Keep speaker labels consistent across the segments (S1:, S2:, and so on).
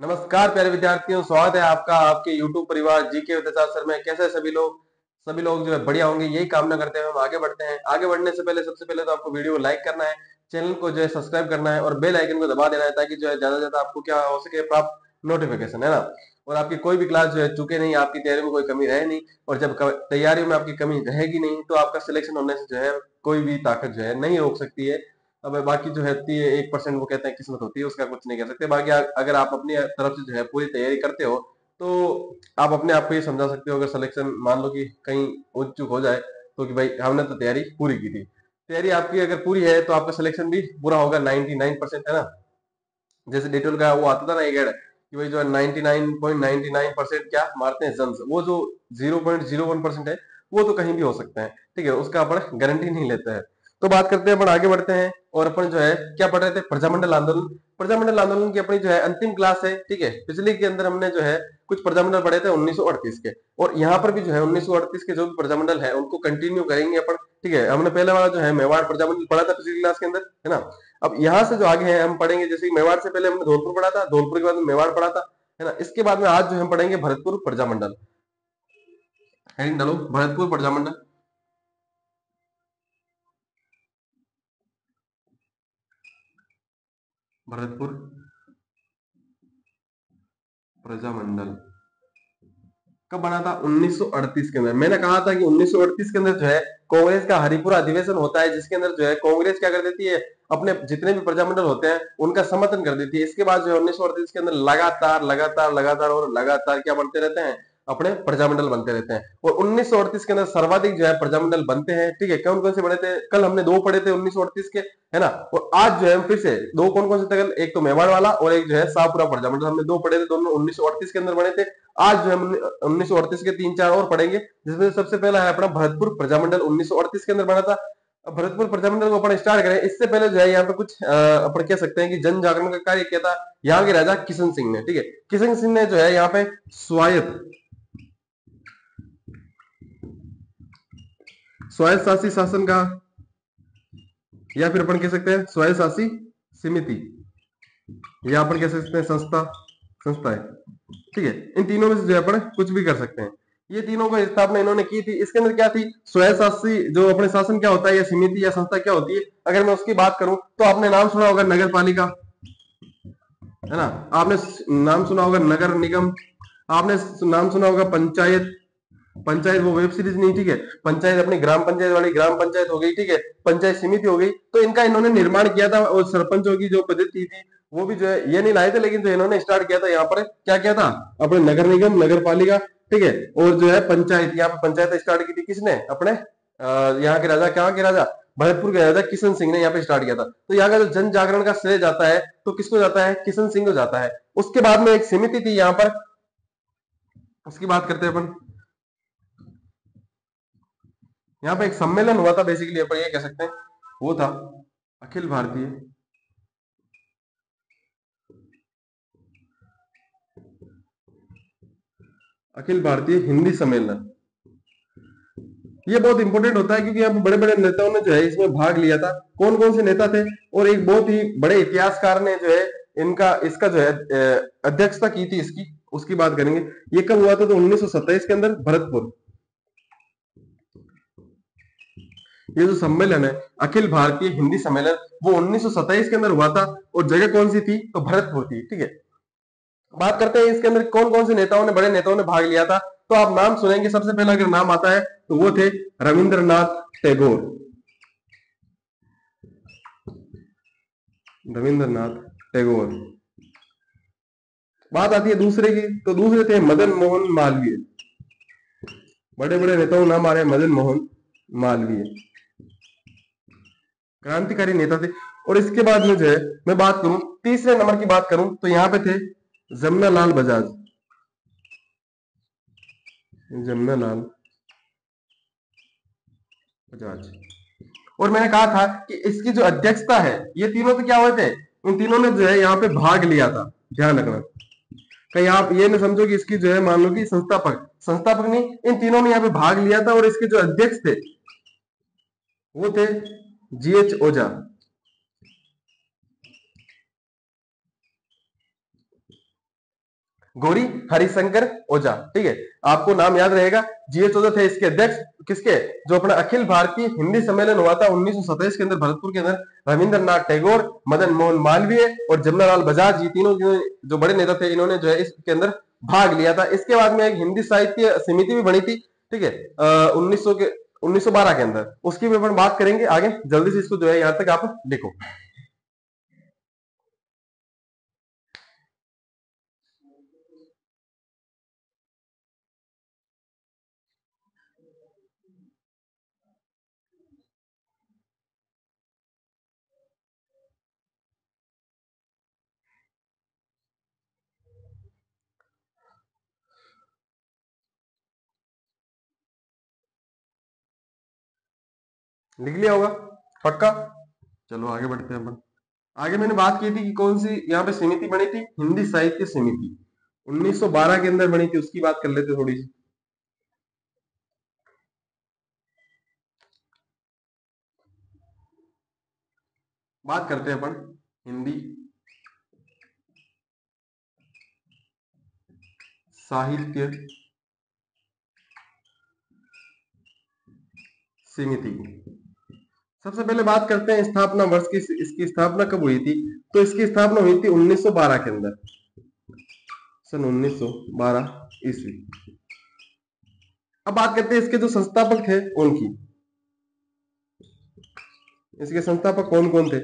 S1: नमस्कार प्यारे विद्यार्थियों, स्वागत है आपका आपके YouTube परिवार जीके विद सर में। कैसे हैं सभी लोग जो है बढ़िया होंगे, यही कामना करते हैं। हम आगे बढ़ते हैं। आगे बढ़ने से पहले सबसे पहले तो आपको वीडियो को लाइक करना है, चैनल को जो है सब्सक्राइब करना है और बेल आइकन को दबा देना है, ताकि जो है ज्यादा से ज्यादा आपको क्या हो सके प्राप्त नोटिफिकेशन, है ना। और आपकी कोई भी क्लास जो है चूके नहीं, आपकी तैयारी में कोई कमी रहे नहीं। और जब तैयारी में आपकी कमी रहेगी नहीं तो आपका सिलेक्शन होने से जो है कोई भी ताकत जो है नहीं रोक सकती है। अब बाकी जो रहती है 1% वो कहते हैं किस्मत होती है, उसका कुछ नहीं कह सकते। बाकी अगर आप अपनी तरफ से जो है पूरी तैयारी करते हो तो आप अपने आप को ये समझा सकते हो। अगर सिलेक्शन मान लो कि कहीं उच्च चूक हो जाए तो कि भाई हमने तो तैयारी पूरी की थी। तैयारी आपकी अगर पूरी है तो आपका सिलेक्शन भी पूरा होगा 99%, है ना। जैसे डिटेल का वो आता था ना एक ऐड कि भाई जो है 99.99% क्या मारते हैं जंस, वो जो 0.01% है वो तो कहीं भी हो सकता है, ठीक है। उसका अपन गारंटी नहीं लेते हैं। तो बात करते हैं, अपन आगे बढ़ते हैं। और अपन जो है क्या पढ़ रहे थे, प्रजामंडल आंदोलन। प्रजामंडल आंदोलन की अपनी जो है अंतिम क्लास है, ठीक है। पिछले के अंदर हमने जो है कुछ प्रजामंडल पढ़े थे 1938 के, और यहाँ पर भी जो है 1938 के जो भी प्रजामंडल है उनको कंटिन्यू करेंगे अपन, ठीक है। हमने पहले वाला जो है मेवाड़ प्रजामंडल पढ़ा था पिछली क्लास के अंदर, है ना। अब यहाँ से जो आगे है हम पढ़ेंगे, जैसे कि मेवाड़ से पहले हमने धौलपुर पढ़ा था, धौलपुर के बाद में मेवाड़ पढ़ा था, है ना। इसके बाद में आज जो हम पढ़ेंगे भरतपुर प्रजामंडल। हेडिंग डालो, भरतपुर प्रजामंडल। भरतपुर प्रजामंडल कब बना था, 1938 के अंदर। मैंने कहा था कि 1938 के अंदर जो है कांग्रेस का हरिपुरा अधिवेशन होता है, जिसके अंदर जो है कांग्रेस क्या कर देती है, अपने जितने भी प्रजामंडल होते हैं उनका समर्थन कर देती है। इसके बाद जो है 1938 के अंदर लगातार लगातार लगातार और लगातार क्या बनते रहते हैं, अपने प्रजामंडल बनते रहते हैं। और 1938 के अंदर सर्वाधिक जो है प्रजामंडल बनते हैं, ठीक है। कौन कौन से बने थे, कल हमने दो पढ़े थे 1938 के, है ना। और आज जो है हम फिर से दो, कौन कौन से थे कल, एक तो मेवाड़ वाला और एक जो है शाहपुरा प्रजामंडल, हमने दो पढ़े थे, दोनों 1938 के अंदर बने थे। आज जो है 1938 के तीन चार और पढ़ेंगे, जिसमें सबसे पहला है अपना भरतपुर प्रजामंडल 1938 के अंदर बना था। भरतपुर प्रजामंडल को अपन स्टार्ट करें इससे पहले जो है यहाँ पे कुछ अपन कह सकते हैं कि जन जागरण का कार्य किया था यहाँ के राजा किशन सिंह ने, ठीक है। किशन सिंह ने जो है यहाँ पे स्वायत्त स्वायत्त शासी शासन का, या फिर अपन कह सकते हैं स्वायत्त शासी समिति, या अपन कह सकते हैं संस्था है, ठीक है। इन तीनों में से जो है अपन कुछ भी कर सकते हैं। ये तीनों को स्थापना इन्होंने की थी। इसके अंदर क्या थी, स्वयं शासी जो अपने शासन क्या होता है, या समिति या संस्था क्या होती है। अगर मैं उसकी बात करूं तो आपने नाम सुना होगा नगर पालिका, है ना। आपने नाम सुना होगा नगर निगम, आपने नाम सुना होगा पंचायत। पंचायत वो वेब सीरीज नहीं, ठीक है। पंचायत अपनी ग्राम पंचायत वाली ग्राम पंचायत हो गई, ठीक है। पंचायत समिति हो गई। तो इनका इन्होंने निर्माण किया था, और सरपंचों की जो पद्धति थी वो भी जो है ये नहीं लाए थे, लेकिन जो इन्होंने स्टार्ट किया था यहाँ पर क्या किया था, अपने नगर निगम नगर पालिका, ठीक है। और जो है पंचायत, यहाँ पे पंचायत स्टार्ट की थी किसने, अपने यहाँ के राजा, क्या के राजा, भरतपुर के राजा किशन सिंह ने यहाँ पे स्टार्ट किया था। तो यहाँ का जो जन जागरण का श्रेय जाता है तो किसको जाता है, किशन सिंह को जाता है। उसके बाद में एक समिति थी यहाँ पर, उसकी बात करते हैं अपन। यहाँ पे एक सम्मेलन हुआ था, बेसिकली अपन ये कह सकते हैं, वो था अखिल भारतीय अखिल भारतीय हिंदी सम्मेलन। ये बहुत इंपॉर्टेंट होता है क्योंकि यहाँ पे बड़े बड़े नेताओं ने जो है इसमें भाग लिया था। कौन कौन से नेता थे, और एक बहुत ही बड़े इतिहासकार ने जो है इनका इसका जो है अध्यक्षता की थी इसकी, उसकी बात करेंगे। ये कब हुआ था, तो 1927 के अंदर भरतपुर। ये जो सम्मेलन है अखिल भारतीय हिंदी सम्मेलन, वो 1927 के अंदर हुआ था। और जगह कौन सी थी, तो भरतपुर थी, ठीक है। बात करते हैं इसके अंदर कौन कौन से नेताओं ने, बड़े नेताओं ने भाग लिया था। तो आप नाम सुनेंगे, सबसे पहला अगर नाम आता है तो वो थे रविंद्रनाथ टैगोर। रविंद्रनाथ टैगोर। बात आती है दूसरे की, तो दूसरे थे मदन मोहन मालवीय। बड़े बड़े नेताओं नाम आ रहे हैं, मदन मोहन मालवीय क्रांतिकारी नेता थे। और इसके बाद में जो है मैं बात करूं, तीसरे नंबर की बात करूं तो यहां पे थे जमुना लाल बजाज। जमुना लाल बजाज। और मैंने कहा था कि इसकी जो अध्यक्षता है, ये तीनों तो क्या हुए थे, इन तीनों ने जो है यहाँ पे भाग लिया था। ध्यान रखना, कहीं आप ये न समझो कि इसकी जो है मान लो कि संस्थापक संस्थापक नहीं, इन तीनों ने यहाँ पे भाग लिया था। और इसके जो अध्यक्ष थे वो थे जीएच ओझा। गौरी हरिशंकर ओझा, ठीक है, आपको नाम याद रहेगा। जीएच ओझा थे इसके अध्यक्ष, किसके, जो अपना अखिल भारतीय हिंदी सम्मेलन हुआ था 1927 के अंदर भरतपुर के अंदर। रविंद्रनाथ टैगोर, मदन मोहन मालवीय और जमनालाल बजाज, ये तीनों जो बड़े नेता थे, इन्होंने जो है इसके अंदर भाग लिया था। इसके बाद में एक हिंदी साहित्य समिति भी बनी थी, ठीक है, 1912 के अंदर, उसकी भी अपन बात करेंगे आगे। जल्दी से इसको जो है यहां तक आप देखो। लिख लिया होगा पक्का। चलो आगे बढ़ते हैं अपन। आगे मैंने बात की थी कि कौन सी यहाँ पे समिति बनी थी, हिंदी साहित्य समिति 1912 के अंदर बनी थी, उसकी बात कर लेते थोड़ी सी। बात करते हैं अपन हिंदी साहित्य समिति की। सबसे पहले बात करते हैं स्थापना वर्ष की, इसकी स्थापना कब हुई थी। तो इसकी स्थापना हुई थी 1912 के अंदर, सन 1912 ईस्वी। अब बात करते हैं इसके जो संस्थापक थे उनकी। इसके संस्थापक कौन कौन थे।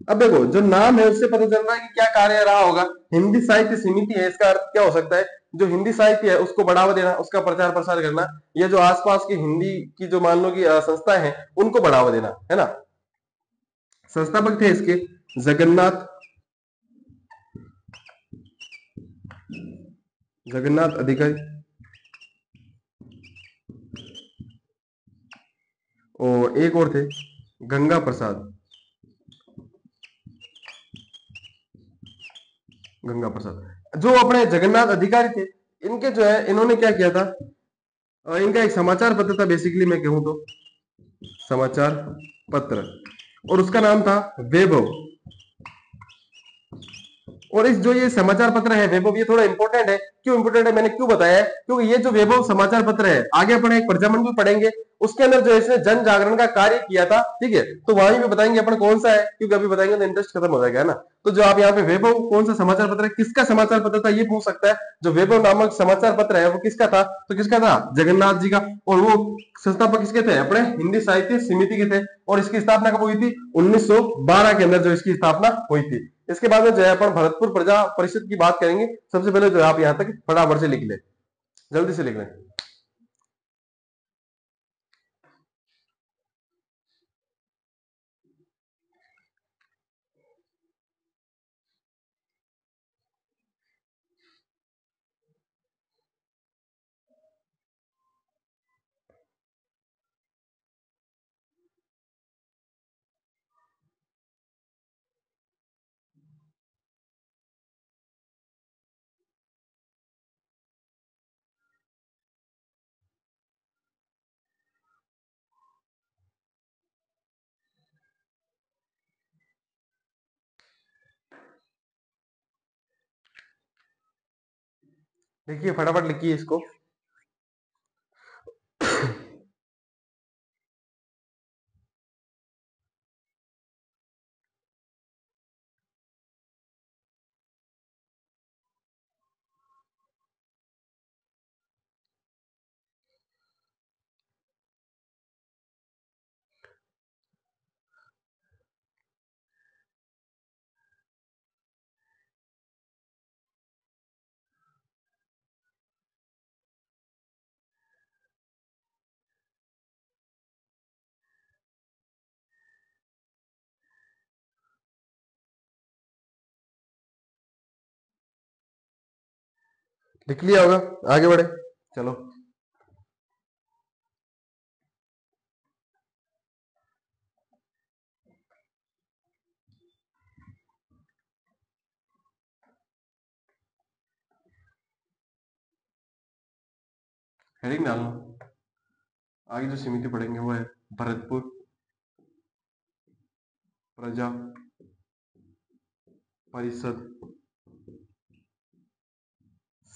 S1: अब देखो, जो नाम है उससे पता चल रहा है कि क्या कार्य रहा होगा। हिंदी साहित्य समिति है, इसका अर्थ क्या हो सकता है, जो हिंदी साहित्य है उसको बढ़ावा देना, उसका प्रचार प्रसार करना, या जो आसपास की हिंदी की जो मान लो कि संस्था है उनको बढ़ावा देना, है ना। संस्थापक थे इसके जगन्नाथ जगन्नाथ अधिकारी, और एक और थे गंगा प्रसाद, गंगा प्रसाद। जो अपने जगन्नाथ अधिकारी थे, इनके जो है इन्होंने क्या किया था, इनका एक समाचार पत्र था, बेसिकली मैं कहूं तो समाचार पत्र, और उसका नाम था वैभव। और इस जो ये समाचार पत्र है वैभव, ये थोड़ा इंपॉर्टेंट है। क्यों इंपॉर्टेंट है, मैंने क्यों बताया है, क्योंकि ये जो वैभव समाचार पत्र है, आगे अपन एक प्रजामंड भी पढ़ेंगे, उसके अंदर जो इसने जन जागरण का कार्य किया था, ठीक है, तो वहां भी बताएंगे अपन कौन सा है, क्योंकि अभी बताएंगे तो इंटरेस्ट खत्म हो जाएगा, है ना। तो जो आप यहाँ पे वैभव कौन सा समाचार पत्र है, किसका समाचार पत्र था, ये पूछ सकता है। जो वैभव नामक समाचार पत्र है वो किसका था, तो किसका था, जगन्नाथ जी का। और वो संस्थापक किसके थे, अपने हिंदी साहित्य समिति के थे। और इसकी स्थापना कब हुई थी, 1912 के अंदर जो इसकी स्थापना हुई थी। इसके बाद में जो है अपन भरतपुर प्रजा परिषद की बात करेंगे। सबसे पहले जो है आप यहाँ तक फटाफट से लिख ले, जल्दी से लिख लें। देखिए फटाफट लिखिए इसको। लिख लिया होगा, आगे बढ़े, चलो। हेडिंग डालना। आगे जो समिति पढ़ेंगे वो है भरतपुर प्रजा परिषद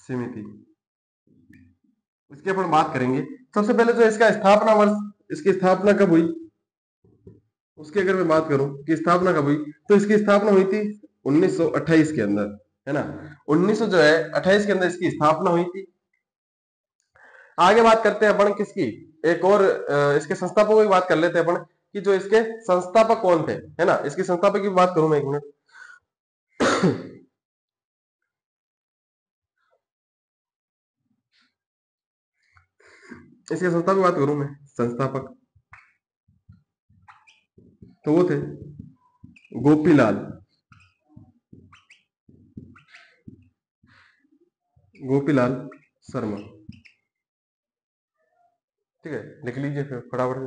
S1: समिति, इसकी अपन बात करेंगे। सबसे पहले जो इसका स्थापना वर्ष, इसकी स्थापना कब हुई, उसकी अगर मैं बात करूं कि स्थापना कब हुई, तो इसकी स्थापना हुई थी 1928 के अंदर, है ना। 1900 जो है 28 के अंदर इसकी स्थापना हुई थी। आगे बात करते हैं अपन किसकी, एक और इसके संस्थापकों की बात कर लेते हैं अपन कि जो इसके संस्थापक कौन थे, है ना। इसके संस्थापक की बात करूं मैं एक मिनट। इसके संस्थापक की बात करूं मैं, संस्थापक तो वो थे गोपीलाल, गोपीलाल शर्मा, ठीक है, लिख लीजिए फिर फटाफट से।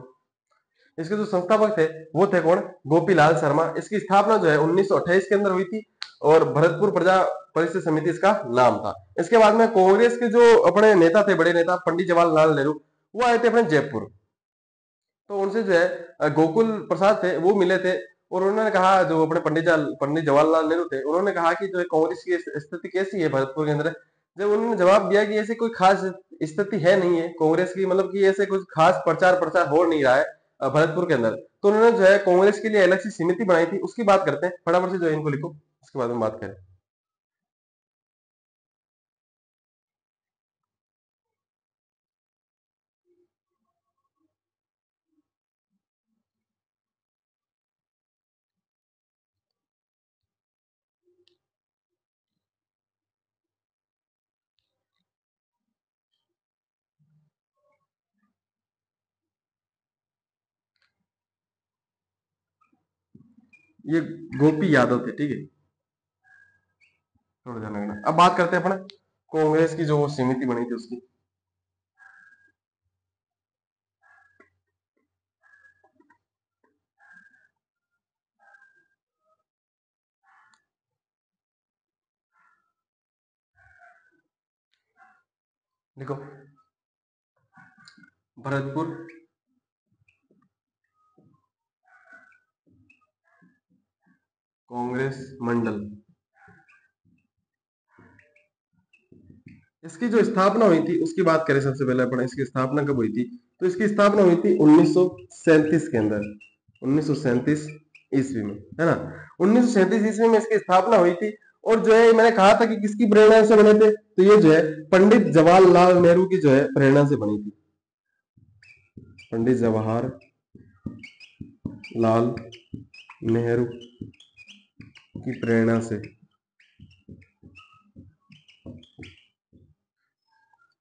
S1: इसके जो संस्थापक थे वो थे कौन, गोपीलाल शर्मा। इसकी स्थापना जो है 1928 के अंदर हुई थी और भरतपुर प्रजा परिषद समिति इसका नाम था। इसके बाद में कांग्रेस के जो अपने नेता थे, बड़े नेता पंडित जवाहरलाल नेहरू, वो आए थे अपने जयपुर। तो उनसे जो है गोकुल प्रसाद थे वो मिले थे और उन्होंने कहा, जो अपने पंडित जवाहरलाल नेहरू थे, उन्होंने कहा कि जो है कांग्रेस की स्थिति कैसी है भरतपुर के अंदर। जब उन्होंने जवाब दिया कि ऐसी कोई खास स्थिति है नहीं है कांग्रेस की, मतलब कि ऐसे कुछ खास प्रचार प्रसार हो नहीं रहा है भरतपुर के अंदर, तो उन्होंने जो है कांग्रेस के लिए अलग सी समिति बनाई थी। उसकी बात करते हैं फटाफट से, जो है इनको लिखो, उसके बाद में बात करें। ये गोपी यादव थे, ठीक है, थोड़ा ध्यान रखना। अब बात करते हैं अपने कांग्रेस की जो समिति बनी थी उसकी। देखो, भरतपुर कांग्रेस मंडल, इसकी जो स्थापना हुई थी उसकी बात करें सबसे पहले अपन, इसकी स्थापना कब हुई थी, तो इसकी स्थापना हुई थी 1937 के अंदर, 1937 ईस्वी में, है ना। 1937 ईस्वी में इसकी स्थापना हुई थी। और जो है मैंने कहा था कि किसकी प्रेरणा से बने थे, तो ये जो है पंडित जवाहरलाल नेहरू की जो है प्रेरणा से बनी थी, पंडित जवाहर लाल नेहरू की प्रेरणा से,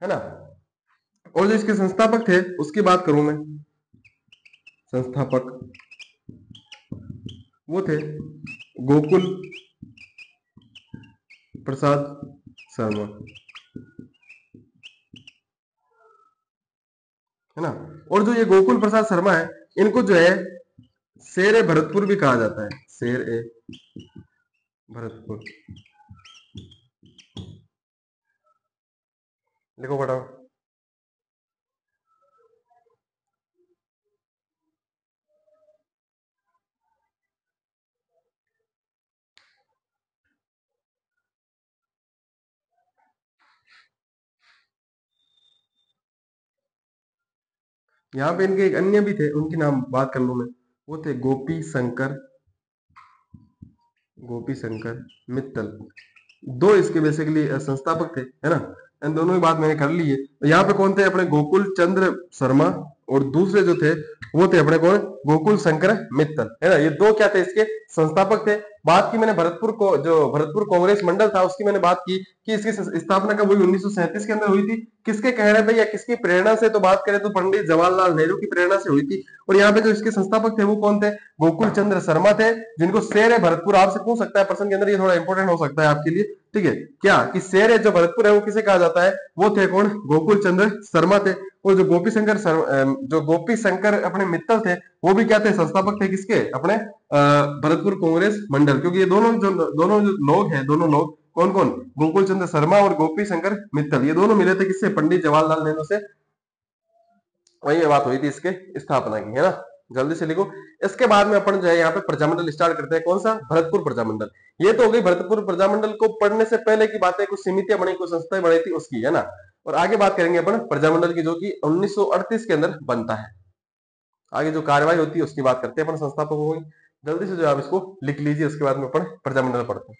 S1: है ना। और जो इसके संस्थापक थे उसकी बात करूं मैं, संस्थापक वो थे गोकुल प्रसाद शर्मा, है ना। और जो ये गोकुल प्रसाद शर्मा है, इनको जो है शेर ए भरतपुर भी कहा जाता है, शेर ए भरतपुर, लिखो बताओ। यहाँ पे इनके एक अन्य भी थे, उनकी नाम बात कर लूं मैं, वो थे गोपी शंकर मित्तल। दो इसके बेसिकली संस्थापक थे, है ना। इन दोनों की बात मैंने कर ली है। तो यहाँ पे कौन थे, अपने गोकुल चंद्र शर्मा, और दूसरे जो थे वो थे अपने कौन, गोकुल शंकर मित्तल, है ना। ये दो क्या थे, इसके संस्थापक थे। बात की मैंने भरतपुर को, जो भरतपुर कांग्रेस मंडल था उसकी मैंने बात की कि इसकी स्थापना कब हुई, 1937 के अंदर हुई थी। किसके कहने पे या किसकी प्रेरणा से, तो बात करें तो पंडित जवाहरलाल नेहरू की प्रेरणा से हुई थी। और यहाँ पे जो इसके संस्थापक थे वो कौन थे, गोकुल चंद्र शर्मा थे, जिनको शेर है भरतपुर आपसे पूछ सकता है प्रश्न के अंदर, ये थोड़ा इंपॉर्टेंट हो सकता है आपके लिए, ठीक है। क्या कि शेर है जो भरतपुर है वो किसे कहा जाता है, वो थे कौन, गोकुल चंद्र शर्मा थे। और जो गोपी शंकर अपने मित्तल थे, वो भी क्या थे, संस्थापक थे किसके, अपने भरतपुर कांग्रेस मंडल। क्योंकि ये दोनों जो लोग हैं, दोनों लोग कौन कौन, गोकुल चंद्र शर्मा और गोपी शंकर मित्तल, ये दोनों मिले थे किससे, पंडित जवाहरलाल नेहरू से। वही बात हुई थी इसके स्थापना की, है ना। जल्दी से लिखो। इसके बाद में अपन जो है यहाँ पे प्रजामंडल स्टार्ट करते हैं। कौन सा? भरतपुर प्रजामंडल। ये तो हो गई भरतपुर प्रजामंडल को पढ़ने से पहले की बातें, कुछ समितियां बनी, कुछ संस्थाएं बनी थी उसकी, है ना। और आगे बात करेंगे अपन प्रजामंडल की, जो कि 1938 के अंदर बनता है। आगे जो कार्रवाई होती है उसकी बात करते हैं अपन संस्थापकों की। जल्दी से जो आप इसको लिख लीजिए, उसके बाद में अपन प्रजामंडल पढ़ते हैं।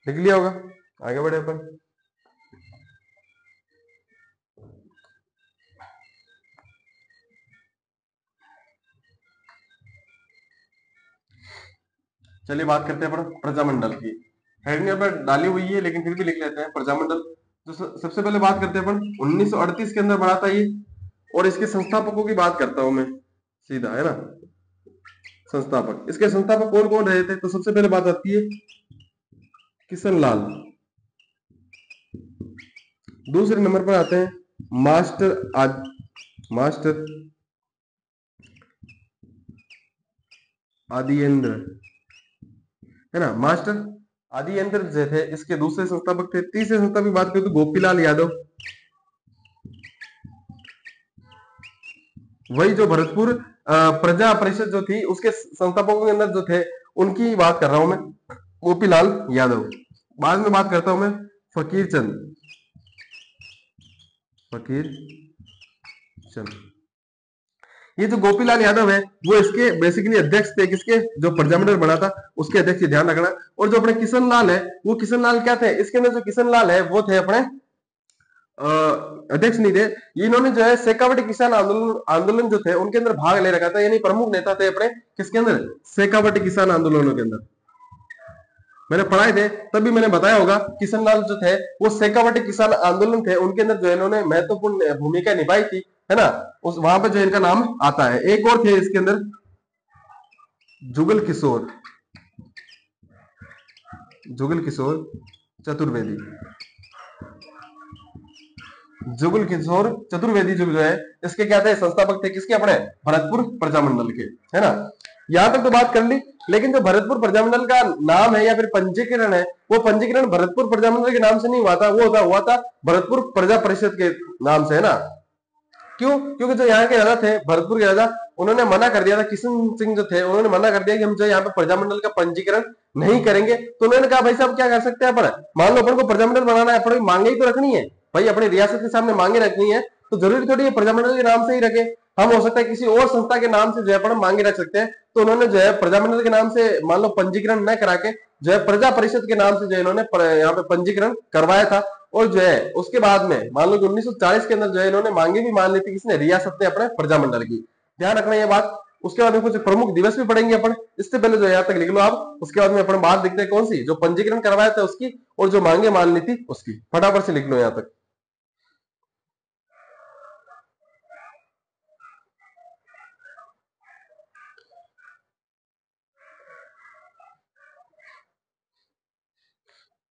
S1: लिख लिया होगा, आगे बढ़े अपन। चलिए बात करते हैं अपन प्रजामंडल की। हेडिंग पर डाली हुई है लेकिन फिर भी लिख लेते हैं प्रजामंडल। तो सबसे पहले बात करते हैं अपन 1938 के अंदर बना था ये। और इसके संस्थापकों की बात करता हूं मैं सीधा, है ना। संस्थापक, इसके संस्थापक कौन कौन रहे थे? तो सबसे पहले बात आती है किशन लाल। दूसरे नंबर पर आते हैं मास्टर आदियेंद्र, है ना। मास्टर आदियेंद्र जो थे इसके दूसरे संस्थापक थे। तीसरे संस्थापक की बात करें तो गोपीलाल यादव, वही जो भरतपुर प्रजा परिषद जो थी उसके संस्थापकों के अंदर जो थे उनकी बात कर रहा हूं मैं, गोपीलाल यादव। बाद में बात करता हूं मैं फकीर चंद, फकीर चंद। ये जो गोपीलाल यादव है वो इसके बेसिकली अध्यक्ष थे, किसके? जो प्रजामंडल बना था उसके अध्यक्ष, ध्यान रखना। और जो अपने किशन लाल है, वो किशन लाल क्या थे? इसके अंदर जो किशन लाल है वो थे अपने अध्यक्ष नहीं थे। इन्होंने जो है शेखावटी किसान आंदोलन आंदोलन जो थे उनके अंदर भाग ले रखा था, यानी प्रमुख नेता थे अपने किसके अंदर? शेखावटी किसान आंदोलनों के अंदर। मैंने पढ़ाए थे तभी मैंने बताया होगा, किशन लाल जो थे वो शेखावटी किसान आंदोलन थे, उनके अंदर जो इन्होंने महत्वपूर्ण भूमिका निभाई थी, है ना। उस वहां पर जो इनका नाम आता है। एक और थे इसके अंदर जुगल किशोर, जुगल किशोर चतुर्वेदी। जुगल किशोर चतुर्वेदी जो है इसके क्या थे? संस्थापक थे किसके? अपने भरतपुर प्रजामंडल के, है ना। यहां तक तो बात कर ली। लेकिन जो भरतपुर प्रजामंडल का नाम है या फिर पंजीकरण है, वो पंजीकरण भरतपुर प्रजामंडल के नाम से नहीं हुआ था, वो हुआ था भरतपुर प्रजा परिषद के नाम से, है ना। क्यों? क्योंकि जो यहाँ के राजा थे, भरतपुर के राजा, उन्होंने मना कर दिया था। किशन सिंह जो थे उन्होंने मना कर दिया कि हम जो यहाँ पे प्रजामंडल का पंजीकरण नहीं करेंगे। तो उन्होंने कहा भाई साहब क्या कर सकते हैं अपन, मान लो अपन को प्रजामंडल बनाना है, अपनी मांगे ही तो रखनी है भाई, अपनी रियासत के सामने मांगे रखनी है, तो जरूरी थोड़ी है प्रजामंडल के नाम से ही रखे। हम हो सकता है किसी और संस्था के नाम से जो है अपन मांगे रख सकते हैं। तो उन्होंने जो है प्रजामंडल के नाम से मान लो पंजीकरण न करा के जो है प्रजा परिषद के नाम से जो इन्होंने यहाँ पे पंजीकरण करवाया था। और जो है उसके बाद में मान लो कि 1940 के अंदर जो है इन्होंने मांगे भी मान ली थी, किसने? रियासत ने, अपने प्रजामंडल की। ध्यान रखना ये बात। उसके बाद में कुछ प्रमुख दिवस भी पढ़ेंगे अपन, इससे पहले जो यहाँ तक लिख लो आप। उसके बाद में अपन बात देखते हैं कौन सी, जो पंजीकरण करवाया था उसकी, और जो मांगे मान ली थी उसकी। फटाफट से लिख लो यहाँ तक।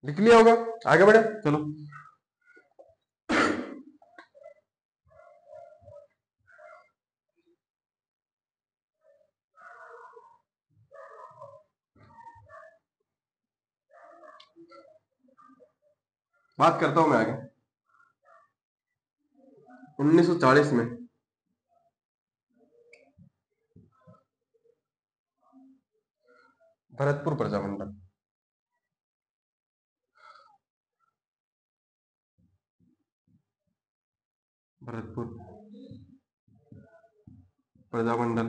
S1: लिख लिया होगा, आगे बढ़े चलो। बात करता हूं मैं आगे। 1940 में भरतपुर प्रजामंडल, भरतपुर प्रजामंडल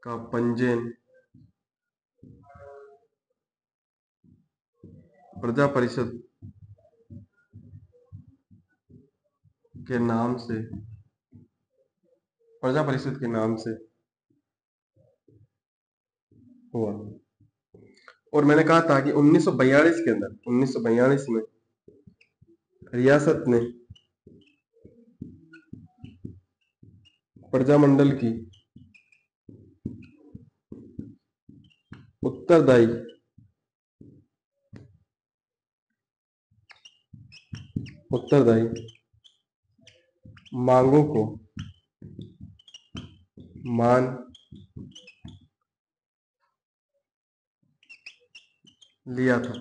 S1: का पंजीयन प्रजा परिषद के नाम से, प्रजा परिषद के नाम से हुआ। और मैंने कहा था कि 1942 के अंदर, 1942 में रियासत ने प्रजामंडल की उत्तरदायी उत्तरदायी मांगों को मान लिया था,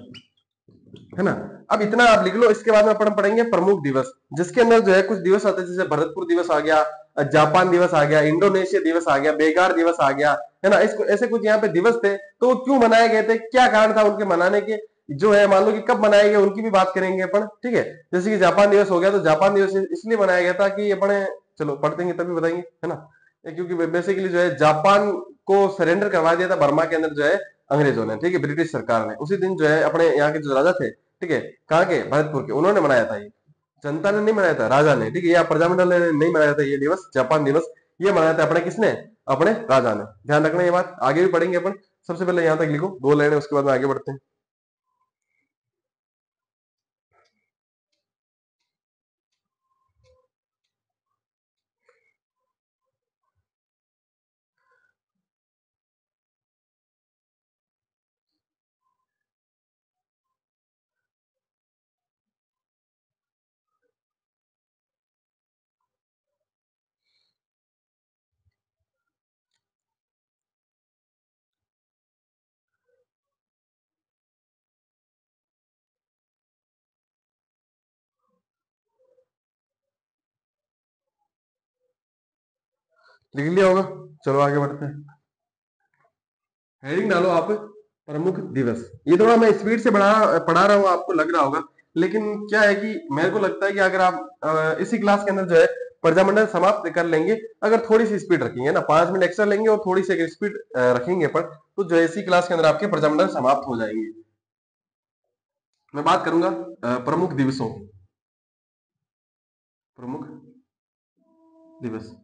S1: है ना। अब इतना आप लिख लो। इसके बाद में अपन पढ़ेंगे प्रमुख दिवस, जिसके अंदर जो है कुछ दिवस आते हैं, जैसे भरतपुर दिवस आ गया, जापान दिवस आ गया, इंडोनेशिया दिवस आ गया, बेगार दिवस आ गया, है ना। इसको ऐसे कुछ यहाँ पे दिवस थे, तो वो क्यों मनाए गए थे, क्या कारण था उनके मनाने के, जो है मान लो कि कब मनाए गए, उनकी भी बात करेंगे अपन, ठीक है। जैसे कि जापान दिवस हो गया, तो जापान दिवस इसलिए मनाया गया था कि अपने, चलो पढ़तेंगे तभी बताएंगे, है ना। क्योंकि बेसिकली जो है जापान को सरेंडर करवा दिया था बर्मा के अंदर जो है अंग्रेजों ने, ठीक है, ब्रिटिश सरकार ने। उसी दिन जो है अपने यहाँ के जो राजा थे, ठीक है, कहाँ के, भरतपुर के, उन्होंने मनाया था ये। जनता ने नहीं मनाया था, राजा ने, ठीक है। या प्रजामंडल ने नहीं मनाया था ये दिवस, जापान दिवस। ये मनाया था अपने किसने, अपने राजा ने। ध्यान रखना ये बात, आगे भी पढ़ेंगे अपन। सबसे पहले यहां तक लिखो, 2 लाइनें, उसके बाद में आगे बढ़ते हैं। लिख लिया होगा, चलो आगे बढ़ते हैं। हेडिंग डालो आप, प्रमुख दिवस। ये थोड़ा मैं स्पीड से पढ़ा रहा हूँ, आपको लग रहा होगा, लेकिन क्या है कि मेरे को लगता है कि अगर आप इसी क्लास के अंदर जो है प्रजामंडल समाप्त कर लेंगे, अगर थोड़ी सी स्पीड रखेंगे ना, 5 मिनट एक्स्ट्रा लेंगे और थोड़ी सी अगर स्पीड रखेंगे पर, तो जो है इसी क्लास के अंदर आपके प्रजामंडल समाप्त हो जाएंगे। मैं बात करूंगा प्रमुख दिवसों, प्रमुख दिवस।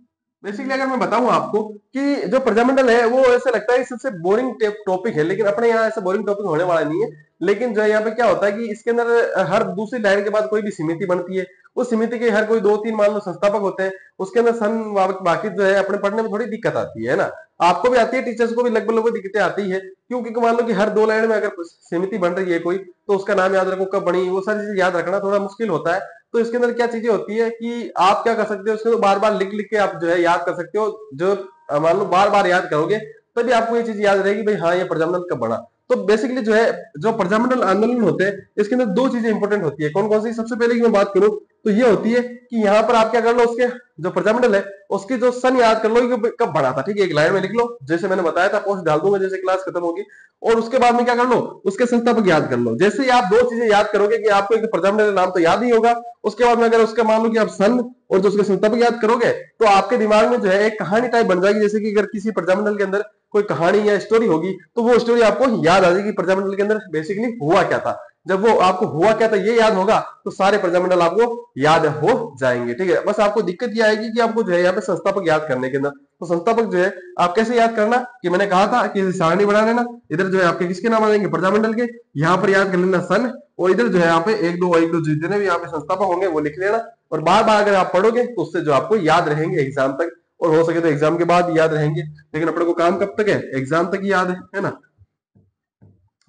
S1: बेसिकली अगर मैं बताऊं आपको कि जो प्रजामंडल है, वो ऐसे लगता है सबसे बोरिंग टॉपिक है, लेकिन अपने यहाँ ऐसा बोरिंग टॉपिक होने वाला नहीं है। लेकिन जो है यहाँ पे क्या होता है कि इसके अंदर हर दूसरी लाइन के बाद कोई भी समिति बनती है, उस समिति के हर कोई 2-3 मान लो संस्थापक होते हैं। उसके अंदर सन बाकी जो है अपने पढ़ने में थोड़ी दिक्कत आती है ना। आपको भी आती है, टीचर्स को भी लगभग लगभग दिक्कतें आती है, क्योंकि मान लो कि हर 2 लाइन में अगर समिति बन रही है कोई, तो उसका नाम याद रखो, कब बनी, वो सारी चीज याद रखना थोड़ा मुश्किल होता है। तो इसके अंदर क्या चीजें होती है कि आप क्या कर सकते हो, उसको बार बार लिख लिख के आप जो है याद कर सकते हो। जो मान लो बार बार याद करोगे, तभी आपको ये चीज याद रहेगी, भाई हाँ ये प्रजामंडल कब बना। तो बेसिकली जो है, जो प्रजामंडल आंदोलन होते हैं, इसके अंदर 2 चीजें इंपॉर्टेंट होती है। कौन कौन सी, सबसे पहले की मैं बात करूं तो ये होती है कि यहाँ पर आप क्या कर लो, उसके जो प्रजामंडल है उसकी जो सन याद कर लो कि कब बना था, ठीक है, एक लाइन में लिख लो, जैसे मैंने बताया था, पोस्ट डाल दूंगा जैसे क्लास खत्म होगी। और उसके बाद में क्या कर लो, उसके संस्थापक याद कर लो। जैसे ही आप 2 चीजें याद करोगे, कि आपको एक प्रजामंडल नाम तो याद ही होगा, उसके बाद में अगर उसका मान लो कि आप सन और जो उसके संस्थापक याद करोगे, तो आपके दिमाग में जो है एक कहानी टाइप बन जाएगी। जैसे कि अगर किसी प्रजामंडल के अंदर कोई कहानी या स्टोरी होगी, तो वो स्टोरी आपको याद आ जाएगी, प्रजामंडल के अंदर बेसिकली हुआ क्या था। जब वो आपको हुआ क्या था ये याद होगा, तो सारे प्रजामंडल आपको याद हो जाएंगे, ठीक है। बस आपको दिक्कत ये आएगी कि आपको जो है यहाँ पे संस्थापक याद करने के अंदर, तो संस्थापक जो है आप कैसे याद करना, कि मैंने कहा था कि सारणी बना लेना। इधर जो है आपके किसके नाम आ जाएंगे, प्रजामंडल के। यहाँ पर याद कर लेना सन, और इधर जो है यहाँ पे एक दो जितने भी यहाँ पे संस्थापक होंगे वो लिख लेना। और बार बार अगर आप पढ़ोगे, तो उससे जो आपको याद रहेंगे एग्जाम तक, और हो सके तो एग्जाम के बाद याद रहेंगे। लेकिन अपने को काम कब तक है, एग्जाम तक ही याद है ना।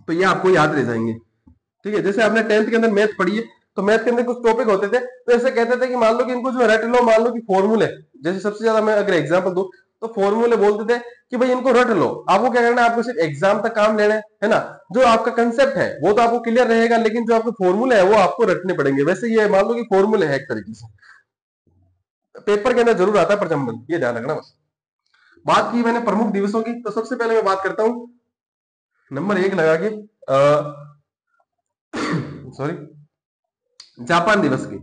S1: तो ये आपको याद रह जाएंगे, ठीक है। जैसे आपने 10th के अंदर मैथ पढ़ी है, तो मैथ के अंदर कुछ टॉपिक होते थे, तो ऐसे कहते थे कि मान लो कि इनको जो रट लो, मान लो कि फॉर्मूले, जैसे सबसे ज्यादा मैं अगर एग्जांपल दूं, तो फॉर्मूले बोलते थे कि भाई इनको रट लो। आपको क्या करना है, आपको सिर्फ एग्जाम तक काम लेना है ना। जो आपका कंसेप्ट है वो तो आपको क्लियर रहेगा, लेकिन जो आपके फॉर्मूले है वो आपको रटने पड़ेंगे। वैसे ये मान लो कि फॉर्मूले है एक तरीके से, पेपर के अंदर जरूर आता है प्रजनन, ये ध्यान रखना बस। बात की मैंने प्रमुख दिवसों की, तो सबसे पहले मैं बात करता हूं नंबर 1 लगा के, सॉरी, जापान दिवस की।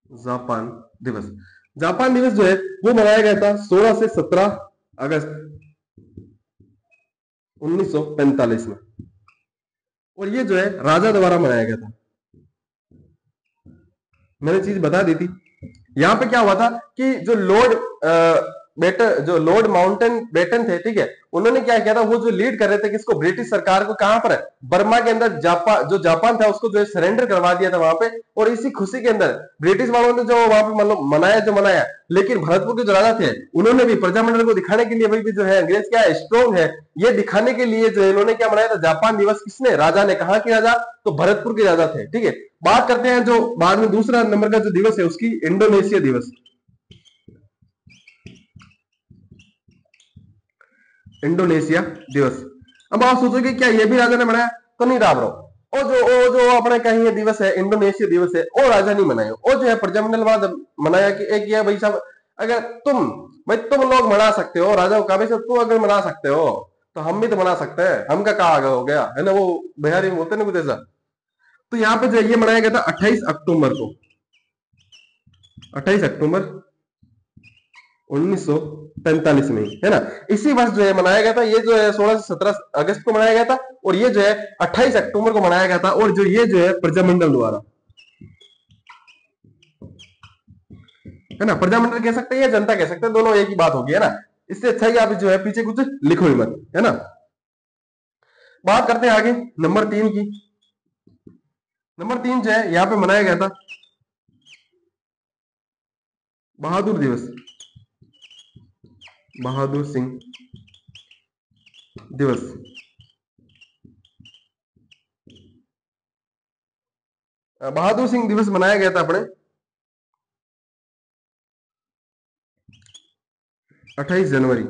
S1: जापान दिवस, जापान दिवस जो है वो मनाया गया था 16 से 17 अगस्त 1945 में। और ये जो है राजा द्वारा मनाया गया था, मैंने चीज बता दी थी। यहां पे क्या हुआ था कि जो लॉर्ड बेटन, जो लॉर्ड माउंटेन बेटन थे, ठीक है, उन्होंने क्या किया था, वो जो लीड कर रहे थे किसको, ब्रिटिश सरकार को, कहां पर, बर्मा के अंदर, जापान, जो जापान था उसको जो है सरेंडर करवा दिया था वहां पे। और इसी खुशी के अंदर ब्रिटिश वालों ने जो वहां पे मतलब मनाया, जो मनाया, लेकिन भरतपुर के जो राजा थे उन्होंने भी प्रजामंडल को दिखाने के लिए, भाई भी जो है अंग्रेज क्या है, स्ट्रॉन्ग है, ये दिखाने के लिए जो है इन्होंने क्या मनाया था, जापान दिवस। किसने, राजा ने, कहा कि राजा, तो भरतपुर के राजा थे, ठीक है। बात करते हैं जो बाद में दूसरा नंबर का जो दिवस है उसकी, इंडोनेशिया दिवस। इंडोनेशिया दिवस। अब आप सोचोगे क्या ये भी राजा ने बनाया, तो नहीं राम, वो जो अपने कहीं दिवस है, इंडोनेशिया दिवस है, वो राजा नहीं मनाया, वो जो है प्रजामंडलवाद मनाया कि एक ये भाई साहब, अगर तुम, भाई तुम लोग मना सकते हो, राजा को कहा भाई साहब, तुम अगर मना सकते हो तो हम भी तो मना सकते हैं, हम का कहा हो गया है ना, वो बिहारी में बोलते ना कुछ ऐसा। तो यहाँ पे जो ये मनाया गया था 28 अक्टूबर को, 28 अक्टूबर 1945 में, है ना। इसी वर्ष जो है मनाया गया था, ये जो है 16 से 17 अगस्त को मनाया गया था, और ये जो है 28 अक्टूबर को मनाया गया था, और जो ये जो है प्रजामंडल द्वारा, है ना, प्रजामंडल कह सकते हैं या जनता कह सकते हैं, दोनों एक ही बात होगी, है ना। इससे अच्छा ही आप जो है पीछे कुछ लिखो ही मत, है ना। बात करते हैं आगे नंबर 3 की। नंबर 3 जो है यहाँ पे मनाया गया था बहादुर दिवस, बहादुर सिंह दिवस। बहादुर सिंह दिवस मनाया गया था अपने 28 जनवरी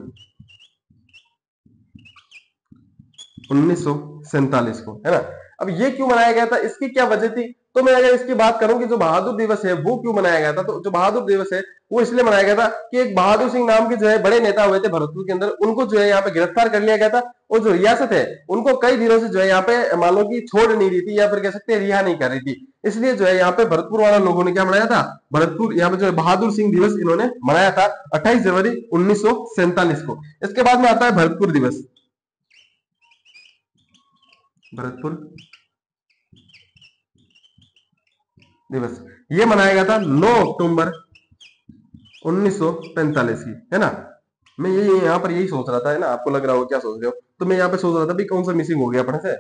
S1: 1947 को, है ना। अब ये क्यों मनाया गया था, इसकी क्या वजह थी, तो मैं अगर इसकी बात करूं कि जो बहादुर दिवस है वो क्यों मनाया गया था, तो जो बहादुर दिवस है वो इसलिए मनाया गया था कि एक बहादुर सिंह नाम के जो है बड़े नेता हुए थे भरतपुर के अंदर, उनको जो है यहाँ पे गिरफ्तार कर लिया गया था, और जो रियासत है उनको कई दिनों से जो है यहाँ पे मान लो कि छोड़ नहीं रही थी, या फिर कह सकते हैं रिहा नहीं कर रही थी। इसलिए जो है यहाँ पे भरतपुर वाला लोगों ने क्या मनाया था, भरतपुर यहाँ पे जो है बहादुर सिंह दिवस इन्होंने मनाया था 28 जनवरी 1947 को। इसके बाद में आता है भरतपुर दिवस, भरतपुर दिवस। ये मनाया गया था 9 अक्टूबर 1945 की, है ना। मैं ये यहाँ पर यही सोच रहा था, है ना, आपको लग रहा हो क्या सोच रहे हो, तो मैं यहाँ पे सोच रहा था भी कौन सा मिसिंग हो गया अपने से,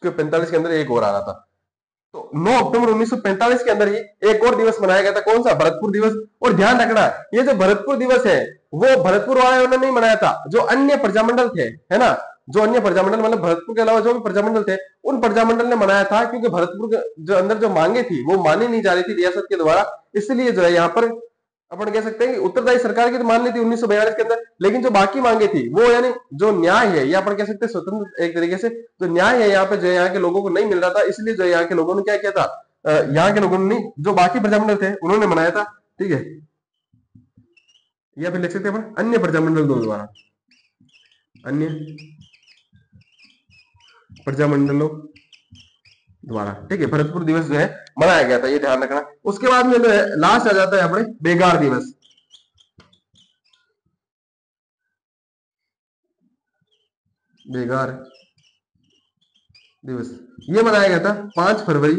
S1: क्योंकि 45 के अंदर एक और आ रहा था। तो 9 अक्टूबर 1945 के अंदर ही एक और दिवस मनाया गया था, कौन सा, भरतपुर दिवस। और ध्यान रखना, ये जो भरतपुर दिवस है वो भरतपुर वाले ने नहीं मनाया था, जो अन्य प्रजामंडल थे, है ना, जो अन्य प्रजामंडल मतलब भरतपुर के अलावा जो भी प्रजामंडल थे, उन प्रजामंडल ने मनाया था, क्योंकि भरतपुर के जो अंदर जो मांगे थी वो मानी नहीं जा रही थी रियासत के द्वारा। इसलिए जो है यहाँ पर अपन कह सकते हैं कि उत्तरदायी सरकार की तो मान ली थी 1942 के अंदर, लेकिन जो बाकी मांगे थी वो, यानी जो न्याय है, या अपन कह सकते हैं स्वतंत्र एक तरीके से जो न्याय है यहाँ पे जो है यहाँ के लोगों को नहीं मिल रहा था, इसलिए जो यहाँ के लोगों ने क्या किया था, यहाँ के लोगों ने नहीं, जो बाकी प्रजामंडल थे उन्होंने मनाया था, ठीक है। या फिर लिख सकते हैं अपन अन्य प्रजामंडल द्वारा, अन्य प्रजामंडलों द्वारा, ठीक है, भरतपुर दिवस जो है मनाया गया था, ये ध्यान रखना। उसके बाद में जो है लास्ट आ जाता है अपने बेगार दिवस, बेगार दिवस। ये मनाया गया था 5 फरवरी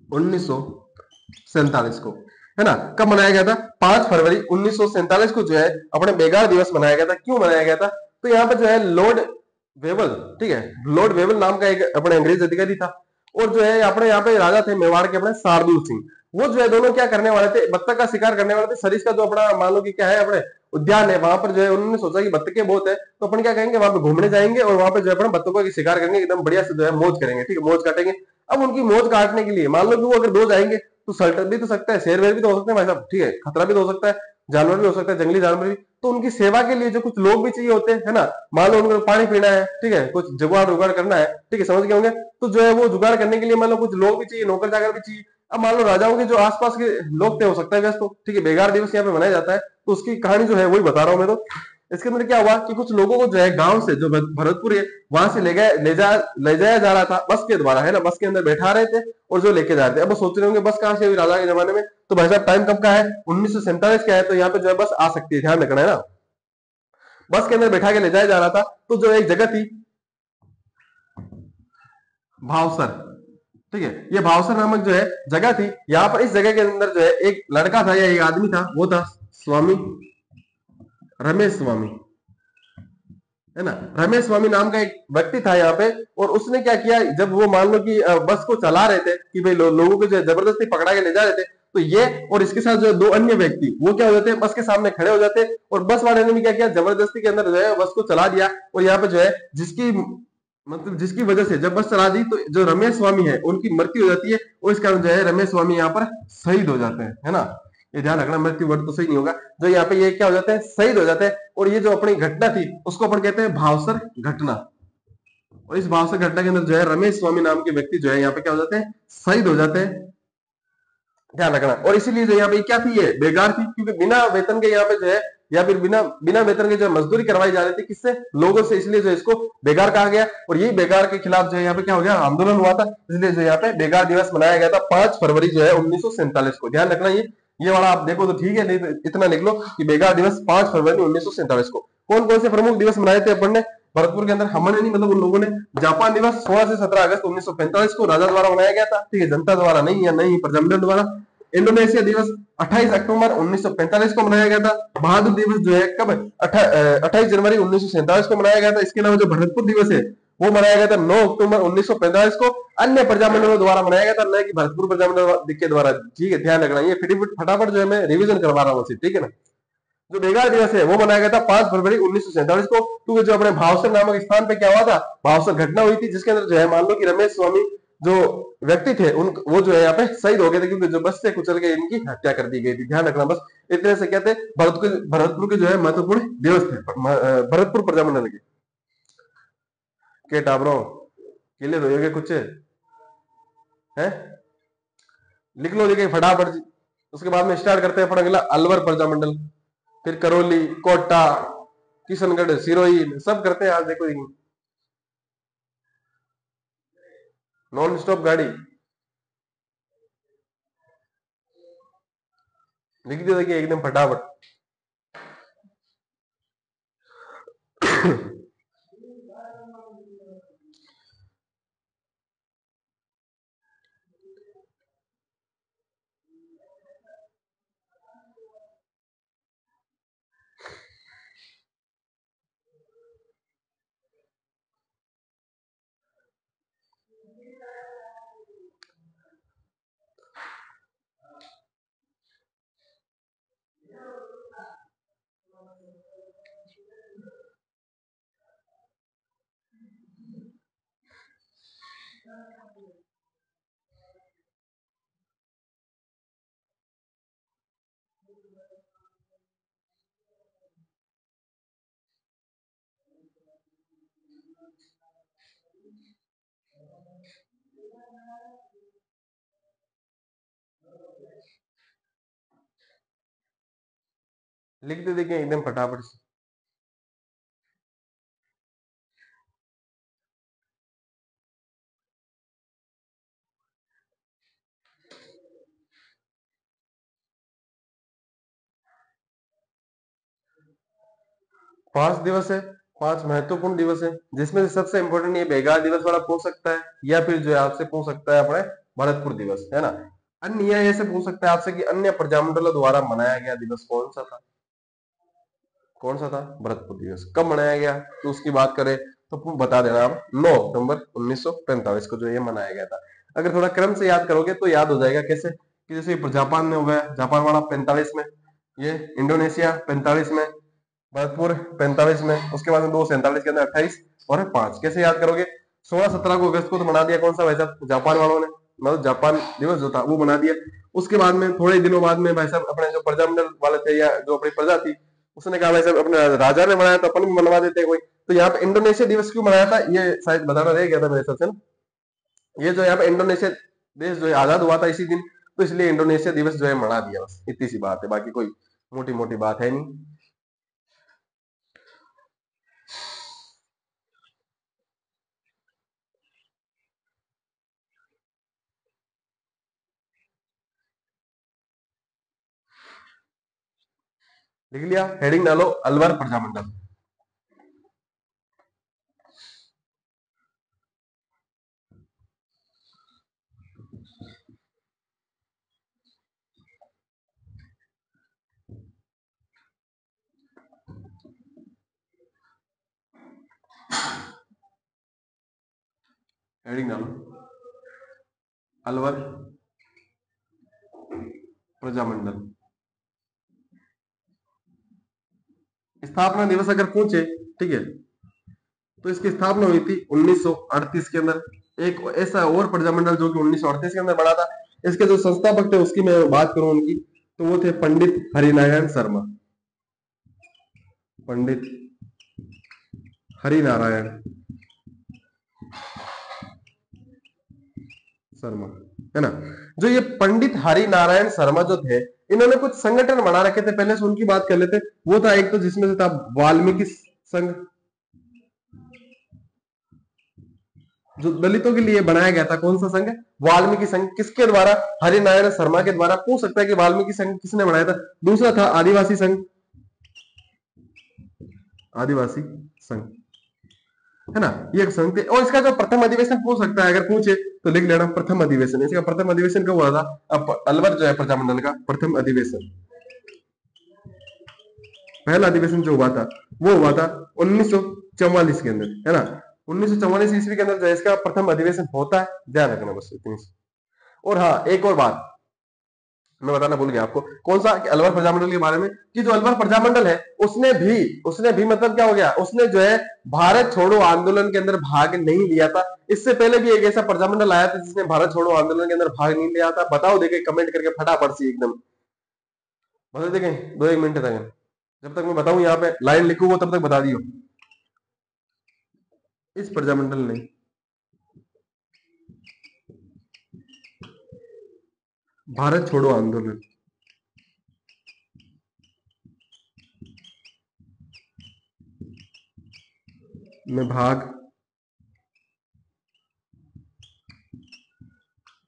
S1: 1947 को, है ना। कब मनाया गया था, 5 फरवरी 1947 को जो है अपने बेगार दिवस मनाया गया था। क्यों मनाया गया था, तो यहाँ पर जो है लॉर्ड वेवल, ठीक है, लॉर्ड वेवल नाम का एक अपने अंग्रेज अधिकारी था, और जो है अपने यहाँ पे राजा थे मेवाड़ के अपने शार्दुल सिंह। वो जो है दोनों क्या करने वाले थे, बत्तख का शिकार करने वाले थे। सरिस का जो अपना मान लो कि क्या है अपने उद्यान है, वहां पर जो है उन्होंने सोचा कि बत्तखें बहुत है, तो अपन क्या करेंगे, वहां पे घूमने जाएंगे और वहां पे जो है अपने बत्तखों की शिकार करेंगे, एकदम बढ़िया से जो है मौज करेंगे, ठीक है, मौज काटेंगे। अब उनकी मौज काटने के लिए मान लो कि वो अगर दो जाएंगे तो सल्ट भी तो सकता है, शेर वेर भी तो हो सकते हैं भाई साहब, ठीक है, खतरा भी तो हो सकता है, जानवर भी हो सकता है, जंगली जानवर भी। तो उनकी सेवा के लिए जो कुछ लोग भी चाहिए होते हैं, है ना, मान लो उनको पानी पीना है, ठीक है, कुछ जुगाड़ उगाड़ करना है, ठीक है, समझ गए होंगे। तो जो है वो जुगाड़ करने के लिए मान लो कुछ लोग भी चाहिए, नौकर चाकर भी चाहिए। अब मान लो राजाओं के जो आसपास के लोग थे, हो सकता है व्यस्त हो, ठीक है, बेगार दिवस यहाँ पे मनाया जाता है, तो उसकी कहानी जो है वही बता रहा हूं मैं। तो इसके अंदर क्या हुआ कि कुछ लोगों को जो है गांव से जो भरतपुर है वहां से ले जाया जा रहा था बस के द्वारा, है ना, बस के अंदर बैठा रहे थे और जो लेके जा रहे थे। अब वो सोच रहे होंगे बस कहां से हुई राजा के जमाने में, तो भाई साहब टाइम कब का है, 1947 का है, तो यहाँ पे जो है बस आ सकती है, ध्यान रखना, है ना। बस के अंदर बैठा के ले जाया जा रहा था, तो जो एक जगह थी भावसर, ठीक है। ये भावसर नामक जो है जगह थी, यहाँ पर इस जगह के अंदर जो है एक लड़का था या एक आदमी था, वो था स्वामी रमेश स्वामी, है ना। रमेश स्वामी नाम का एक व्यक्ति था यहाँ पे। और उसने क्या किया, जब वो मान लो कि बस को चला रहे थे कि भाई लोगों को जो है जबरदस्ती पकड़ा के ले जा रहे थे, तो ये और इसके साथ जो दो अन्य व्यक्ति वो क्या हो जाते हैं, बस के सामने खड़े हो जाते हैं। और बस वाले ने भी क्या किया, जबरदस्ती के अंदर जो है बस को चला दिया। और यहाँ पे जो है जिसकी मतलब जिसकी वजह से जब बस चला दी, तो जो रमेश स्वामी है उनकी मृत्यु हो जाती है। और इस कारण जो है रमेश स्वामी यहाँ पर शहीद हो जाते हैं, है ना। ये ध्यान रखना, मृत्यु वर्ड तो सही नहीं होगा, जो यहाँ पे ये क्या हो जाते हैं, शहीद हो जाते हैं। और ये जो अपनी घटना थी उसको अपन कहते हैं भावसर घटना। और इस भावसर घटना के अंदर जो है रमेश स्वामी नाम के व्यक्ति जो है यहाँ पे क्या हो जाते हैं, शहीद हो जाते हैं। ध्यान रखना। और इसीलिए जो यहाँ पे क्या थी, ये बेकार थी, क्योंकि बिना वेतन के यहाँ पे जो है, या फिर बिना बिना वेतन के जो मजदूरी करवाई जा रही थी, किससे, लोगों से, इसलिए जो इसको बेकार कहा गया। और यही बेकार के खिलाफ जो है यहाँ पे क्या हो गया, आंदोलन हुआ था। इसलिए जो यहाँ पे बेकार दिवस मनाया गया था 5 फरवरी जो है 1947 को। ध्यान रखना, ये वाला आप देखो तो ठीक है, नहीं तो इतना निकलो कि बेकार दिवस 5 फरवरी 1947 को। कौन कौन से प्रमुख दिवस मनाए थे अपन ने भरतपुर के अंदर, हमने नहीं, मतलब उन लोगों ने। जापान दिवस 16 से 17 अगस्त 1945 को राजा द्वारा मनाया गया था, ठीक है, जनता द्वारा नहीं, या नहीं प्रजामंडल द्वारा। इंडोनेशिया दिवस 28 अक्टूबर 1945 को मनाया गया था। बहादुर दिवस जो है कब, 28 जनवरी 1947 को मनाया गया था। इसके अलावा जो भरतपुर दिवस है वो मनाया गया था 9 अक्टूबर 1945 को, अन्य प्रजामंडलों द्वारा मनाया गया था, न कि भरतपुर प्रजामंडल के द्वारा। ठीक है, ध्यान रखना, ये फटाफट जो है मैं रिवीजन करवा रहा हूँ, ठीक है ना। जो बेगार दिवस है वो मनाया गया था 5 फरवरी 1947 को, क्योंकि जो अपने भावसर नामक स्थान पे क्या हुआ था, भावसर घटना हुई थी, जिसके अंदर जो है मान लो कि रमेश स्वामी जो व्यक्ति थे उन वो जो है यहाँ पे शहीद हो गए थे, क्योंकि जो बस से कुचल के इनकी हत्या कर दी गई थी। ध्यान रखना, बस इतने से क्या थे, भरतपुर के जो है महत्वपूर्ण दिवस थे, भरतपुर प्रजामंडल के टाबरों क्लियर हो गए कुछ है, लिख लो, लिखे फटाफट जी। उसके बाद में स्टार्ट करते हैं अगला अलवर प्रजामंडल, फिर करौली, कोटा, किशनगढ़, सिरोही, सब करते हैं आज। देखो नॉन स्टॉप गाड़ी लिख दिया, देखिए एकदम फटाफट। लिख दे, देखिए एकदम फटाफट से। 5 दिवस है, 5 महत्वपूर्ण दिवस है, जिसमें से सबसे इंपॉर्टेंट ये बेगार दिवस वाला पूछ सकता है, या फिर जो है आपसे पूछ सकता है अपने भरतपुर दिवस, है ना। अन्य यह ऐसे पूछ सकता है आपसे कि अन्य प्रजामंडलों द्वारा मनाया गया दिवस कौन सा था, कौन सा था, भरतपुर दिवस कब मनाया गया, तो उसकी बात करें तो बता देना आप, 9 अक्टूबर 1945 को जो ये मनाया गया था। अगर थोड़ा क्रम से याद करोगे तो याद हो जाएगा, कैसे कि जैसे जापान में हो गया, जापान वाला 45 में, ये इंडोनेशिया 45 में, भरतपुर 45 में, उसके बाद में 2 47 के अंदर 28 और 5। कैसे याद करोगे, 16-17 को अगस्त को तो मना दिया कौन सा भाई साहब, जापान वालों ने, मतलब जापान दिवस जो था वो मना दिया। उसके बाद में थोड़े दिनों बाद में भाई साहब अपने जो प्रजामंडल वाले थे या जो अपनी प्रजा थी, उसने कहा भाई साहब अपने राजा ने मनाया तो अपन भी मनवा देते हैं कोई। तो यहाँ पे इंडोनेशिया दिवस क्यों मनाया था, ये शायद बताना रह गया था मेरे हिसाब से ना। ये जो यहाँ पे इंडोनेशिया देश जो है आजाद हुआ था इसी दिन, तो इसलिए इंडोनेशिया दिवस जो है मना दिया, बस इतनी सी बात है, बाकी कोई मोटी मोटी बात है नहीं। लिख लिया, हेडिंग डालो अलवर प्रजामंडल। हेडिंग डालो, अलवर प्रजामंडल। स्थापना दिवस अगर पूछे, ठीक है, तो इसकी स्थापना हुई थी 1938 के अंदर। एक ऐसा और प्रजामंडल जो कि 1938 के अंदर बना था, इसके जो संस्थापक थे उसकी मैं बात करूं उनकी, तो वो थे पंडित हरिनारायण शर्मा। पंडित हरिनारायण शर्मा, है ना। जो ये पंडित हरिनारायण शर्मा जो थे, इन्होंने कुछ संगठन बना रखे थे, पहले से उनकी बात कर लेते। वो था एक तो जिसमें से था वाल्मीकि संघ, जो दलितों के लिए बनाया गया था। कौन सा संघ है? वाल्मीकि संघ। किसके द्वारा? हरिनारायण शर्मा के द्वारा। पूछ सकता है कि वाल्मीकि संघ किसने बनाया था। दूसरा था आदिवासी संघ, आदिवासी संघ, है ना, ये एक संघ थे। और इसका जो प्रथम अधिवेशन पूछ सकता है, अगर पूछे तो लिख लेना प्रथम अधिवेशन। इसका प्रथम अधिवेशन कब हुआ था? अब अलवर जो है प्रजामंडल का प्रथम अधिवेशन, पहला अधिवेशन जो हुआ था वो हुआ था 1944 के अंदर, है ना। 1944 ईस्वी के अंदर जो है इसका प्रथम अधिवेशन होता है, ध्यान रखना बस इतनी। और हाँ, एक और बात मैं बताना भूल गया आपको। कौन सा? अलवर प्रजामंडल के बारे में, कि जो अलवर प्रजामंडल है उसने भी मतलब क्या हो गया, उसने जो है भारत छोड़ो आंदोलन के अंदर भाग नहीं लिया था। इससे पहले भी एक ऐसा प्रजामंडल आया था जिसने भारत छोड़ो आंदोलन के अंदर भाग नहीं लिया था। बताओ, देखे कमेंट करके फटाफट से एकदम बता देखें, 2-1 मिनट तक। जब तक मैं बताऊं यहाँ पे लाइन लिखूंगा तब तक बता दियो। इस प्रजामंडल ने भारत छोड़ो आंदोलन में भाग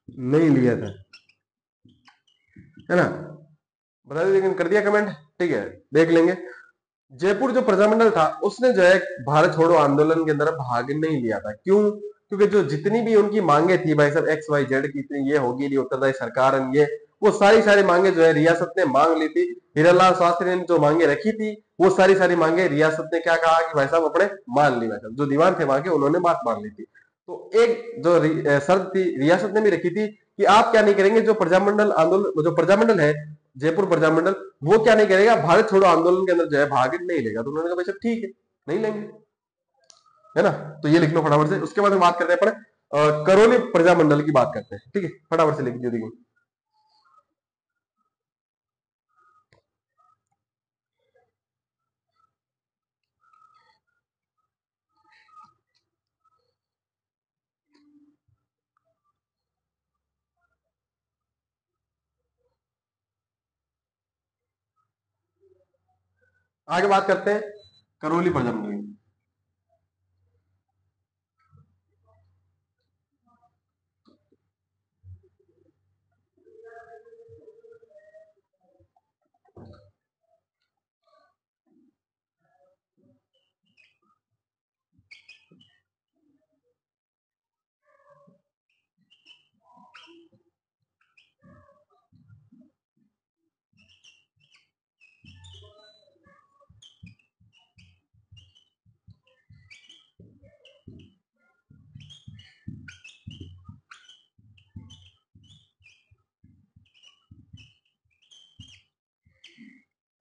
S1: नहीं लिया था, है ना। बता दीजिए, लेकिन कर दिया कमेंट, ठीक है, देख लेंगे। जयपुर जो प्रजामंडल था उसने जो है भारत छोड़ो आंदोलन के अंदर भाग नहीं लिया था। क्यों? क्योंकि जो जितनी भी उनकी मांगे थी भाई साहब, XYZ की थी, ये होगी नहीं उत्तरदायी सरकार, ये वो सारी सारी मांगे जो है रियासत ने मांग ली थी। हीरालाल शास्त्री ने जो मांगे रखी थी, वो सारी सारी मांगे रियासत ने क्या कहा कि भाई साहब अपने मान ली। भाई साहब जो दीवान थे वहां के, उन्होंने बात मान ली थी। तो एक जो शर्त थी रियासत ने भी रखी थी कि आप क्या नहीं करेंगे, जो प्रजामंडल आंदोलन, जो प्रजामंडल है जयपुर प्रजामंडल, वो क्या नहीं करेगा, भारत छोड़ो आंदोलन के अंदर जो है भाग नहीं लेगा। तो उन्होंने कहा भाई ठीक है, नहीं लेंगे, है ना। तो ये लिख लो फटाफट से। उसके बाद हम बात करते हैं अपने करौली प्रजामंडल की बात करते हैं, ठीक है, फटाफट से लिख दियो। देखिए, आगे बात करते हैं करौली प्रजामंडल की।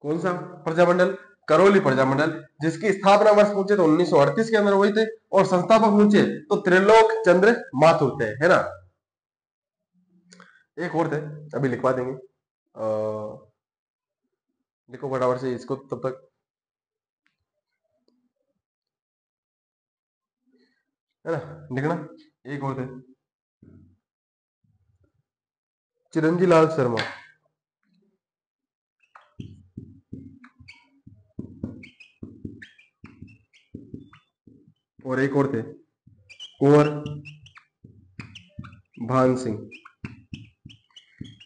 S1: कौन सा प्रजामंडल? करौली प्रजामंडल, जिसकी स्थापना वर्ष पूछे तो 1938 के अंदर हुई थे। और संस्थापक पूछे तो त्रिलोक चंद्र माथुर थे, है ना। एक और थे, अभी लिखवा देंगे। लिखो फटाफट से इसको तब तक, है ना, लिखना। एक और थे, चिरंजी लाल शर्मा। और एक और थे, कुंवर भान सिंह।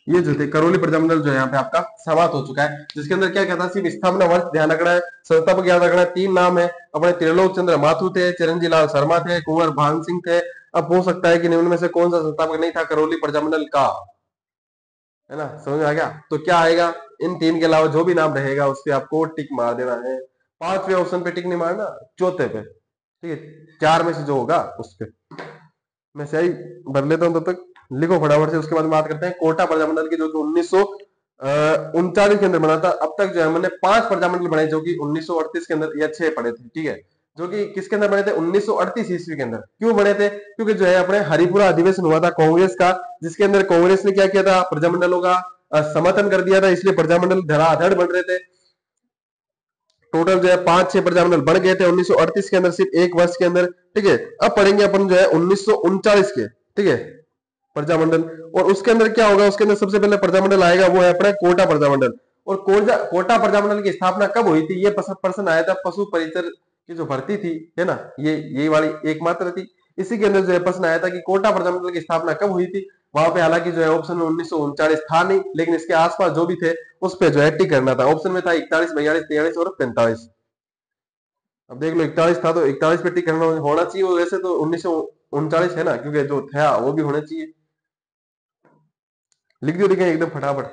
S1: ये जो थे करौली प्रजामंडल जो है यहाँ पे आपका समाप्त हो चुका है, जिसके अंदर क्या कहता है, सिर्फ स्थापना वर्ष ध्यान रखना है, संस्थापक याद रखना है। 3 नाम है अपने, त्रिलोक चंद्र माथुर थे, चिरंजी लाल शर्मा थे, कुंवर भान सिंह थे। अब हो सकता है कि निम्न में से कौन सा संस्थापक नहीं था करौली प्रजामंडल का, है ना। समझ में आ गया? तो क्या आएगा, इन 3 के अलावा जो भी नाम रहेगा उस पर आपको टिक मार देना है। 5वें ऑप्शन पे टिक नहीं मारना, चौथे पे, ठीक है, 4 में से जो होगा उस पे। मैं सही भर लेता हूँ तब तक, लिखो फटाफट से। उसके बाद बात करते हैं कोटा प्रजामंडल की, जो कि 1939 के अंदर बना था। अब तक जो है हमने 5 प्रजामंडल बनाए, जो कि 1938 के अंदर या 6 पड़े थे, ठीक है, जो कि किसके अंदर बने थे, 1938 ईस्वी के अंदर। क्यों बने थे? क्योंकि जो है अपने हरिपुरा अधिवेशन हुआ था कांग्रेस का, जिसके अंदर कांग्रेस ने क्या किया था, प्रजामंडलों का समर्थन कर दिया था, इसलिए प्रजामंडल धड़ाधड़ बन रहे थे। टोटल जो है 5-6 प्रजामंडल बन गए थे 1938 के अंदर, सिर्फ एक वर्ष के अंदर, ठीक है। अब पढ़ेंगे अपन जो है 1939 के, ठीक है, प्रजामंडल। और उसके अंदर क्या होगा, उसके अंदर सबसे पहले प्रजामंडल आएगा, वो है अपना कोटा प्रजामंडल। और कोटा प्रजामंडल की स्थापना कब हुई थी? ये प्रश्न आया था पशु परिचर की जो भर्ती थी, है ना, ये वाली एकमात्र थी। इसी के अंदर जो है प्रश्न आया था कि कोटा प्रजामंडल की स्थापना कब हुई थी। वहां पे हालांकि जो है ऑप्शन में 1939 था नहीं, लेकिन इसके आसपास जो भी थे उस पे जो है टिक करना था। ऑप्शन में था 41, 42, 43 और 45। अब देख लो, 41 था तो 41 पे टिक करना होना चाहिए। वैसे तो 1939 है ना, क्योंकि जो था वो भी होना चाहिए। लिख दो, लिखे एकदम फटाफट।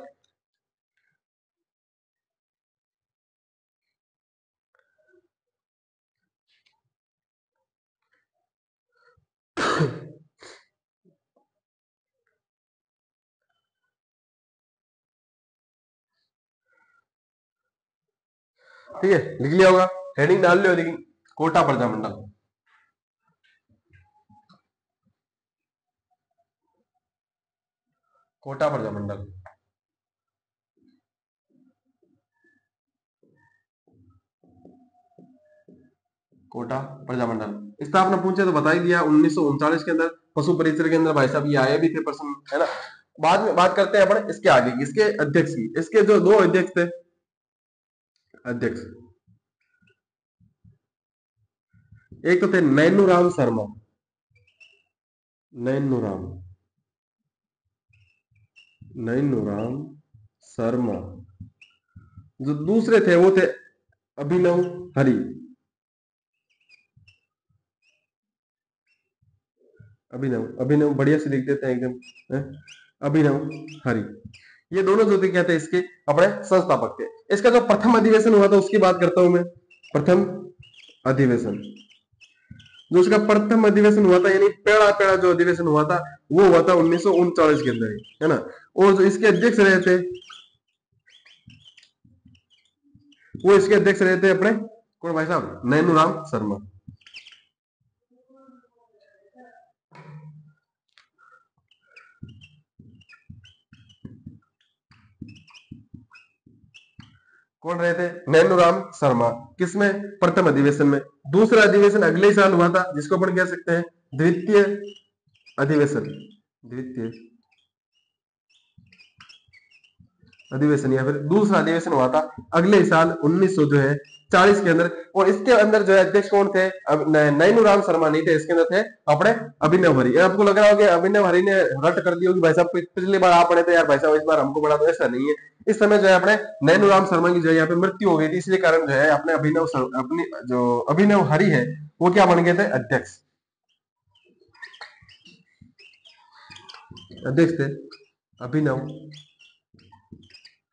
S1: ठीक है, लिख लिया होगा, हेडिंग डाल लियो, लेकिन कोटा प्रजामंडल, कोटा प्रजामंडल, कोटा प्रजामंडल स्थापना पूछे तो बता ही दिया 1939 के अंदर। पशु परिचर के अंदर भाई साहब ये आए भी थे प्रश्न, है ना। बाद में बात करते हैं अपन इसके आगे की, इसके अध्यक्ष की। इसके जो 2 अध्यक्ष थे, अध्यक्ष, एक तो थे नैनूराम शर्मा, नैनूराम, नैनूराम शर्मा। जो दूसरे थे वो थे अभिनव हरि, अभिनव, अभिनव बढ़िया से लिख देते हैं एकदम, है? अभिनव हरि। ये दोनों जो थे क्या थे, इसके अपने संस्थापक थे। इसका जो प्रथम अधिवेशन हुआ था उसकी बात करता हूं मैं। प्रथम अधिवेशन, जो इसका प्रथम अधिवेशन हुआ था, यानी पहला पहला जो अधिवेशन हुआ था, वो हुआ था 1939 के अंदर, है ना। और जो इसके अध्यक्ष रहे थे, वो इसके अध्यक्ष रहे थे अपने कौन भाई साहब, नैनूराम शर्मा। कौन रहे थे? नैनूराम शर्मा। किसमें? प्रथम अधिवेशन में। दूसरा अधिवेशन अगले ही साल हुआ था, जिसको अपन कह सकते हैं द्वितीय अधिवेशन, द्वितीय अधिवेशन, या फिर दूसरा अधिवेशन हुआ था अगले ही साल 1900 जो है 40 के अंदर। और इसके अंदर जो है अध्यक्ष कौन थे? नैनूराम शर्मा नहीं थे, इसके अंदर थे अपने अभिनव हरि। आपको लग रहा होगा अभिनव हरि ने रट कर दी होगी, भाई साहब पिछली बार आप पढ़े थे यार भाई साहब, इस बार हमको पढ़ा, तो ऐसा नहीं है। इस समय जो है अपने नैनूराम शर्मा की जो है यहाँ पे मृत्यु हो गई थी, इसलिए कारण जो है अपने अपनी जो अभिनव हरि है वो क्या बन गए थे? अध्यक्ष, अध्यक्ष थे अभिनव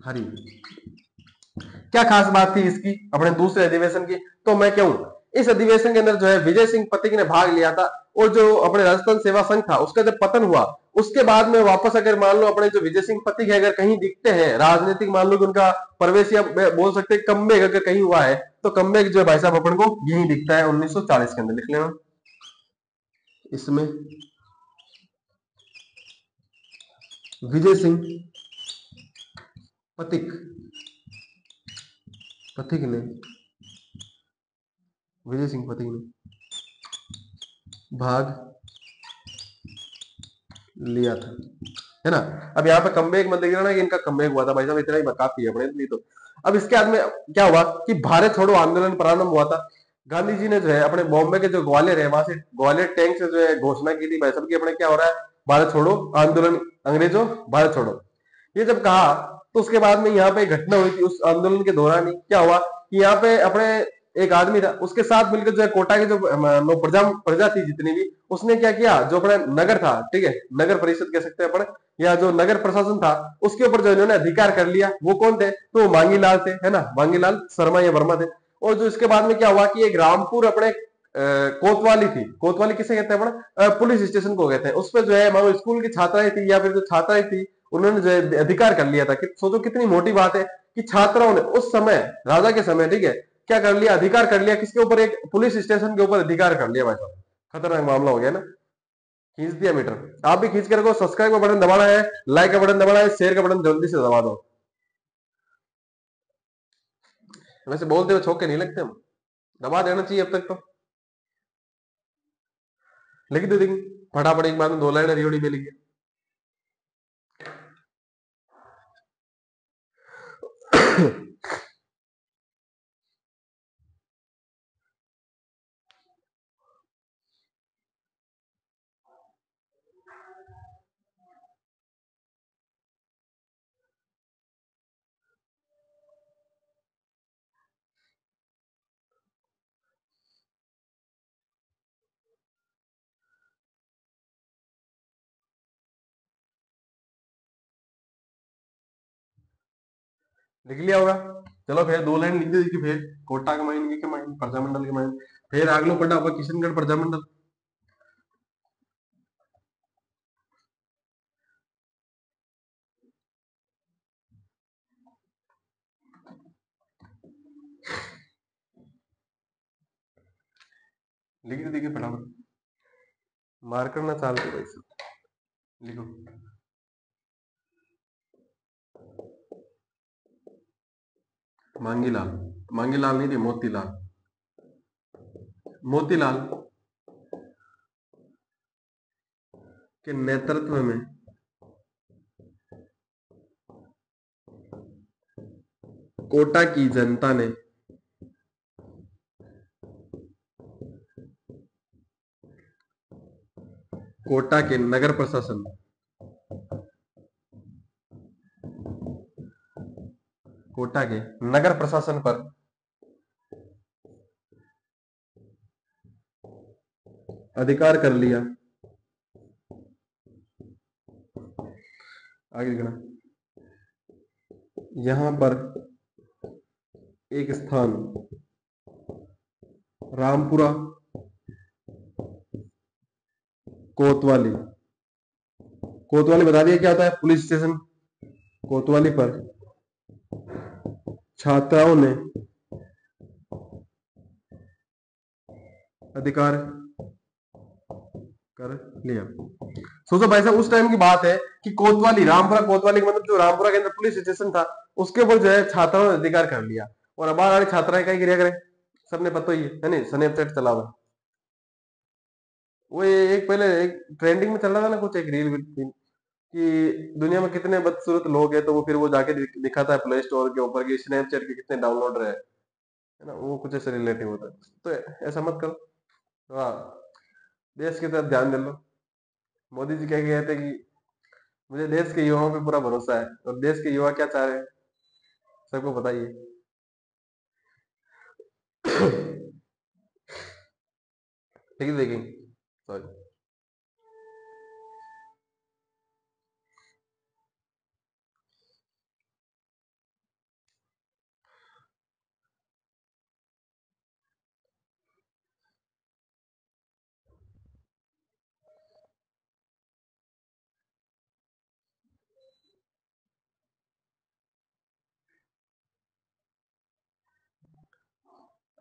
S1: हरि। क्या खास बात थी इसकी अपने दूसरे अधिवेशन की? तो मैं कहूं, इस अधिवेशन के अंदर जो है विजय सिंह पथिक ने भाग लिया था। और जो अपने राजस्थान सेवा संघ था उसका जब पतन हुआ, उसके बाद में वापस अगर मान लो अपने जो विजय सिंह पथिक है अगर कहीं दिखते हैं राजनीतिक, मान लो कि उनका प्रवेश या बोल सकते हैं कमबैक अगर कहीं हुआ है, तो कमबैक जो है भाई साहब अपन को यही दिखता है 1940 के अंदर। लिख लेना इसमें विजय सिंह पथिक, पथिक ने, विजय सिंह पथिक ने भाग लिया था, है ना। अब यहाँ पे कमबैक मत देखना ना कि इनका कमबैक हुआ था, भाई साहब इतना ही काफी है अपने लिए तो। अब इसके बाद में क्या हुआ कि भारत छोड़ो आंदोलन प्रारंभ हुआ था। गांधी जी ने जो है अपने बॉम्बे के जो ग्वालियर है वहां से, ग्वालियर टैंक से जो है घोषणा की थी भाई साहब की अपने क्या हो रहा है, भारत छोड़ो आंदोलन, अंग्रेजों भारत छोड़ो। ये जब कहा तो उसके बाद में यहाँ पे एक घटना हुई थी उस आंदोलन के दौरान ही। क्या हुआ कि यहाँ पे अपने एक आदमी था, उसके साथ मिलकर जो है कोटा की जो प्रजा थी जितनी भी, उसने क्या किया, जो अपना नगर था, ठीक है, नगर परिषद कह सकते हैं अपन, या जो नगर प्रशासन था, उसके ऊपर जो इन्होंने अधिकार कर लिया। वो कौन थे? तो मांगीलाल थे, है ना, मांगीलाल शर्मा या वर्मा थे। और जो इसके बाद में क्या हुआ कि एक रामपुर अपने कोतवाली थी। कोतवाली किसे कहते हैं अपना? पुलिस स्टेशन को कहते हैं। उस पर जो है मान लो स्कूल की छात्राएं थी या फिर जो छात्राएं थी, उन्होंने जो है अधिकार कर लिया था। कि सोचो कितनी मोटी बात है कि छात्राओं ने उस समय, राजा के समय, ठीक है, क्या कर लिया? अधिकार कर लिया किसके ऊपर? एक पुलिस स्टेशन के ऊपर अधिकार कर लिया भाई साहब। खतरनाक मामला हो गया ना। खींच दिया मीटर। आप भी खींच कर रखो। सब्सक्राइब का बटन दबाना है, लाइक का बटन दबाना है, शेयर का बटन जल्दी से दबा दो। वैसे बोलते हुए छोके नहीं लगते हम, दबा देना चाहिए अब तक तो। लिख दे देंगे फटाफट एक बार में, 2 लाइन रियोड़ी में लिखिए। लिख लिया होगा। चलो फिर 2 लाइन लिख दे देखिए। फिर कोटा के माइन के माइन, प्रजामंडल के माइन। फिर आगलो पड़ा हुआ किशनगढ़ प्रजामंडल। लिख दे देखिए फटाफट, मार्कर ना चाल के भाई साहब। लिखो। मांगीलाल। मांगीलाल नहीं थे, मोतीलाल। मोतीलाल के नेतृत्व में कोटा की जनता ने कोटा के नगर प्रशासन, कोटा के नगर प्रशासन पर अधिकार कर लिया। आगे लिखना। यहां पर एक स्थान रामपुरा कोतवाली, कोतवाली बता दिया क्या होता है? Police station. कोतवाली पर छात्राओं ने अधिकार कर लिया। सोचो भाई साहब, उस टाइम की बात है कि कोतवाली, रामपुरा कोतवाली का मतलब जो रामपुरा के अंदर पुलिस स्टेशन था, उसके ऊपर जो है छात्राओं ने अधिकार कर लिया। और अब वाली छात्राएं क्या गिरिया करें? सबने पता ही है नहीं? स्नैपचैट चला हुआ। वो एक पहले एक ट्रेंडिंग में चल रहा था ना कुछ, एक रील थी कि दुनिया में कितने बदसूरत लोग हैं, तो वो फिर वो जाके दिखाता है प्ले स्टोर के ऊपर कि स्नैपचैट के कितने डाउनलोड रहे, है ना? वो कुछ ऐसे रिलेटिव होता है। तो ऐसा मत करो। हाँ, देश की तरफ ध्यान दे लो। मोदी जी क्या कहते हैं कि मुझे देश के युवाओं पे पूरा भरोसा है, और देश के युवा क्या चाह रहे हैं सबको पता ही है। ठीक है, देखेंगे। सॉरी।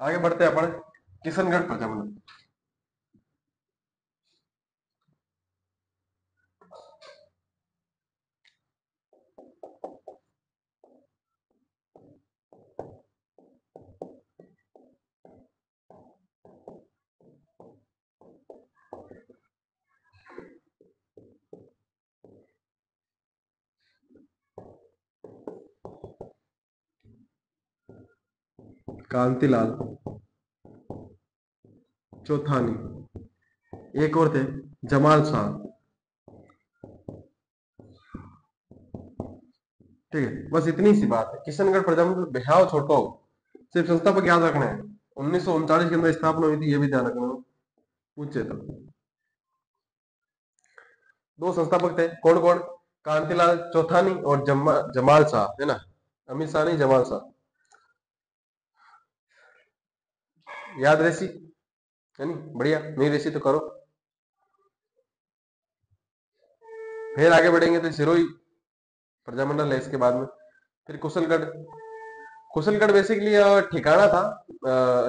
S1: आगे बढ़ते हैं अपन। किशनगढ़ प्रजामंडल। कांतिलाल चौथानी, एक और थे जमाल शाह। ठीक है, बस इतनी सी बात है। किशनगढ़ प्रजामंडल बिहाव छोटो, सिर्फ संस्थापक याद रखना है। 1939 के अंदर स्थापना हुई थी, ये भी ध्यान रखना। पूछे तो दो संस्थापक थे, कौन कौन? कांतिलाल चौथानी और जमाल शाह, है ना? अमित शाह नहीं, जमाल शाह। याद रही? है नहीं? बढ़िया, मेरी रेसी तो करो। फिर आगे बढ़ेंगे तो सिरोही प्रजामंडल है इसके बाद में। फिर कुशलगढ़। कुशलगढ़ बेसिकली ठिकाना था,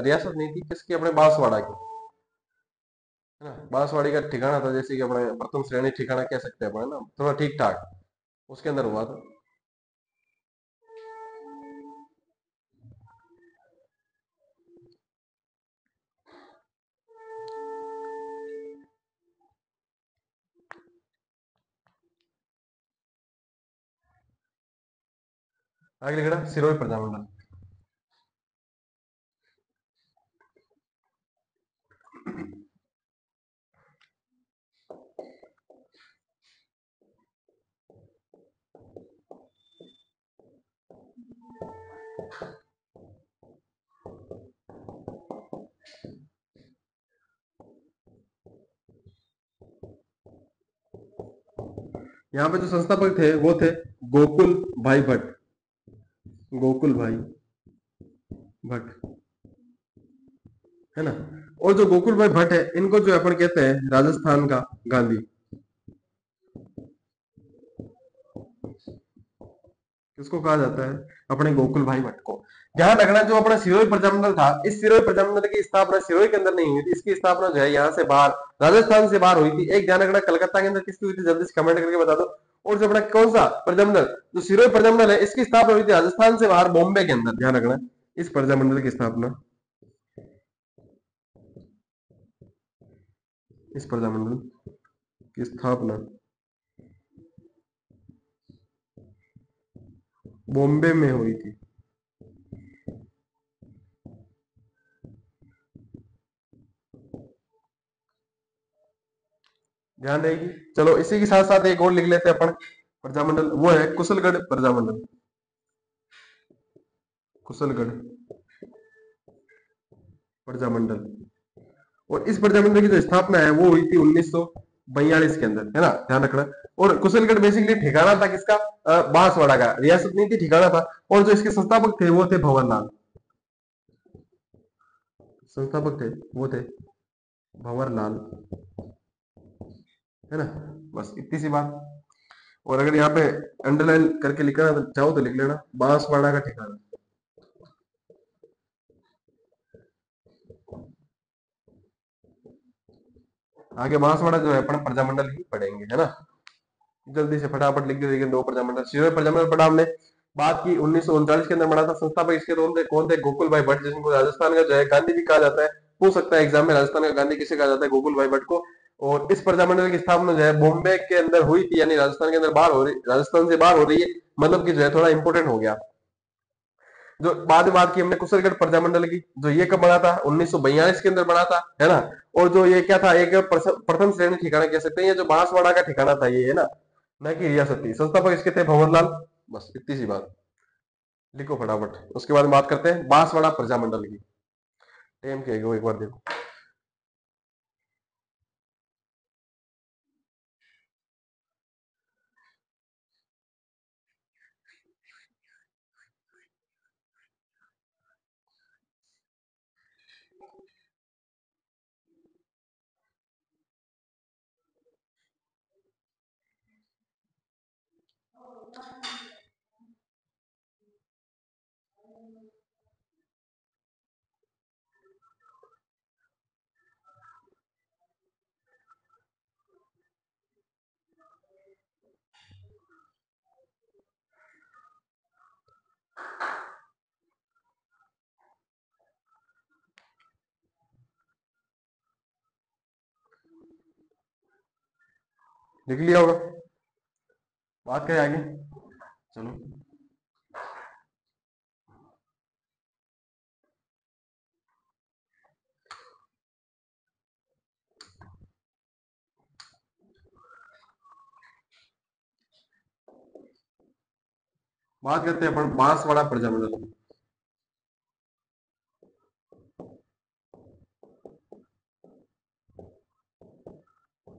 S1: रियासत नहीं थी किसकी, अपने बांसवाड़ा की, है ना। बांसवाड़ी का ठिकाना था, जैसे कि अपने प्रथम श्रेणी ठिकाना कह सकते हैं अपने ना, थोड़ा ठीक ठाक उसके अंदर हुआ था। आगे लिखना सिरोही प्रजामंडल। यहाँ पे जो संस्थापक थे वो थे गोकुल भाई भट्ट। गोकुल भाई भट्ट, है ना। और जो गोकुल भाई भट्ट है, इनको जो अपन कहते हैं राजस्थान का गांधी। किसको कहा जाता है? अपने गोकुल भाई भट्ट को। ध्यान रखना, जो अपना सिरोही प्रजामंडल था, इस सिरोही प्रजामंडल की स्थापना सिरोही के अंदर नहीं हुई थी, इसकी स्थापना जो है यहाँ से बाहर, राजस्थान से बाहर हुई थी। एक ध्यान रखना, कलकत्ता के अंदर किसकी हुई थी, जल्दी से कमेंट करके बता दो। और जो अपना कौन सा प्रजामंडल, जो सिरोही प्रजामंडल है, इसकी स्थापना हुई थी राजस्थान से बाहर, बॉम्बे के अंदर। ध्यान रखना, इस प्रजामंडल की स्थापना, इस प्रजामंडल की स्थापना बॉम्बे में हुई थी। ध्यान रहेगी। चलो इसी के साथ साथ एक और लिख लेते हैं अपन प्रजामंडल, वो है कुशलगढ़ प्रजामंडल। कुशलगढ़ प्रजामंडल। और इस प्रजामंडल की जो स्थापना है वो हुई थी 1942 के अंदर, है ना। ध्यान रखना। और कुशलगढ़ बेसिकली ठिकाना था किसका? बांसवाड़ा का, रियासत नहीं थी, ठिकाना था। और जो इसके संस्थापक थे वो थे भंवरलाल। संस्थापक थे वो थे भंवरलाल, है ना। बस इतनी सी बात। और अगर यहाँ पे अंडरलाइन करके लिखना चाहो तो लिख लेना, बांसवाड़ा का ठिकाना। आगे बांसवाड़ा जो है अपन प्रजामंडल ही पढ़ेंगे, है ना। जल्दी से फटाफट लिख दे, दो प्रजामंडल, सिरोही प्रजामंडल पढ़ा हमने। बात की 1939 के अंदर बना था। संस्थापक इसके कौन थे? गोकुल भाई भट्ट, जिनको राजस्थान का जो है गांधी भी कहा जाता है। पूछ सकता है एग्जाम में, राजस्थान का गांधी किसे कहा जाता है? गोकुल भाई भट्ट को। और इस प्रजामंडल की स्थापना जो है बॉम्बे के अंदर हुई थी, यानी राजस्थान के अंदर बाहर हो रही, राजस्थान से बाहर हो रही है, मतलब कि जो है थोड़ा इंपोर्टेंट हो गया। जो बाद में बात की हमने कुशलगढ़ प्रजामंडल की, जो ये कब बना था? 1942 के अंदर बना था, है ना। और जो ये क्या था, एक प्रथम श्रेणी ठिकाना कह सकते हैं, ये जो बांसवाड़ा का ठिकाना था ये, है ना, न कि रियासत थी। संस्थापक इसके थे भंवरलाल। बस इतनी सी बात। लिखो फटाफट, उसके बाद बात करते हैं बांसवाड़ा प्रजामंडल की। टेम के एक बार देखो। लिख लिया होगा। बात करें आगे, चलो। बात करते हैं अपन बांसवाड़ा प्रजामंडल।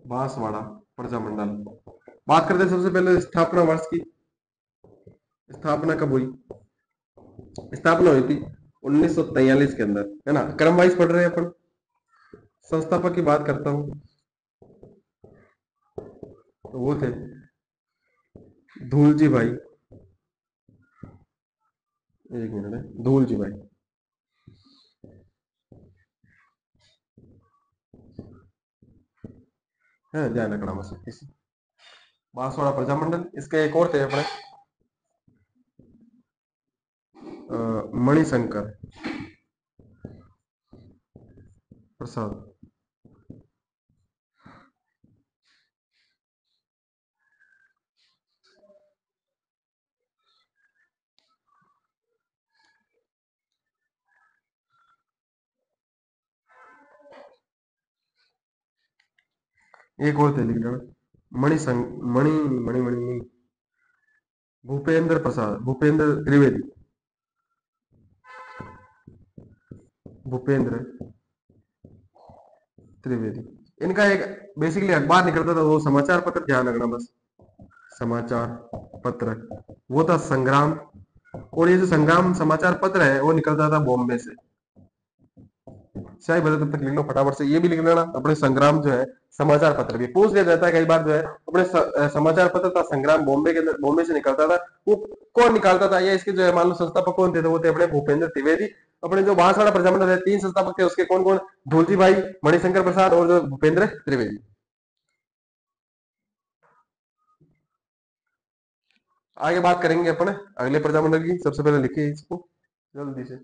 S1: बांसवाड़ा प्रजामंडल। बात करते हैं सबसे पहले स्थापना वर्ष की। स्थापना कब हुई? स्थापना हुई थी 1943 के अंदर, है ना। क्रम वाइज पढ़ रहे हैं अपन। संस्थापक की बात करता हूँ तो वो थे धूलजी भाई। एक मिनट है, धूलजी भाई। है ध्यान रखना बस इसी। बांसवाड़ा प्रजामंडल। इसके एक और थे अपने मणिशंकर प्रसाद। एक और थे लिख लेना, मणि मणि मणि नहीं, भूपेंद्र प्रसाद, भूपेंद्र त्रिवेदी, भूपेंद्र त्रिवेदी। इनका एक बेसिकली अखबार निकलता था, वो समाचार पत्र, ध्यान रखना बस, समाचार पत्र। वो था संग्राम। और ये जो संग्राम समाचार पत्र है वो निकलता था बॉम्बे से। शाही बता, तब तक लिख लो फटाफट से, ये भी लिख लेना। अपने संग्राम जो है समाचार पत्र भी पूछ लिया जाता है कई बार, जो है अपने समाचार पत्र था संग्राम, बॉम्बे के अंदर, बॉम्बे से निकलता था। वो कौन निकालता था, या इसके जो है मान लो संस्थापक कौन थे, तो वो थे अपने भूपेंद्र त्रिवेदी। अपने जो बांसवाड़ा प्रजामंडल है, 3 संस्थापक थे उसके, कौन कौन? धूलजी भाई, मणिशंकर प्रसाद और जो भूपेंद्र त्रिवेदी। आगे बात करेंगे अपन अगले प्रजामंडल की। सबसे पहले लिखिए इसको जल्दी से।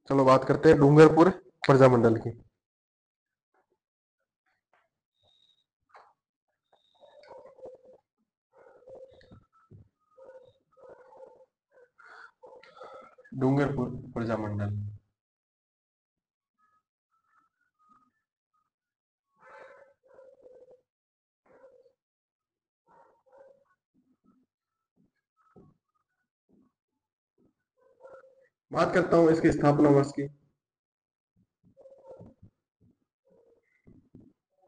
S1: चलो बात करते हैं डूंगरपुर प्रजामंडल की। डूंगरपुर प्रजामंडल। बात करता हूँ इसकी स्थापना वर्ष की।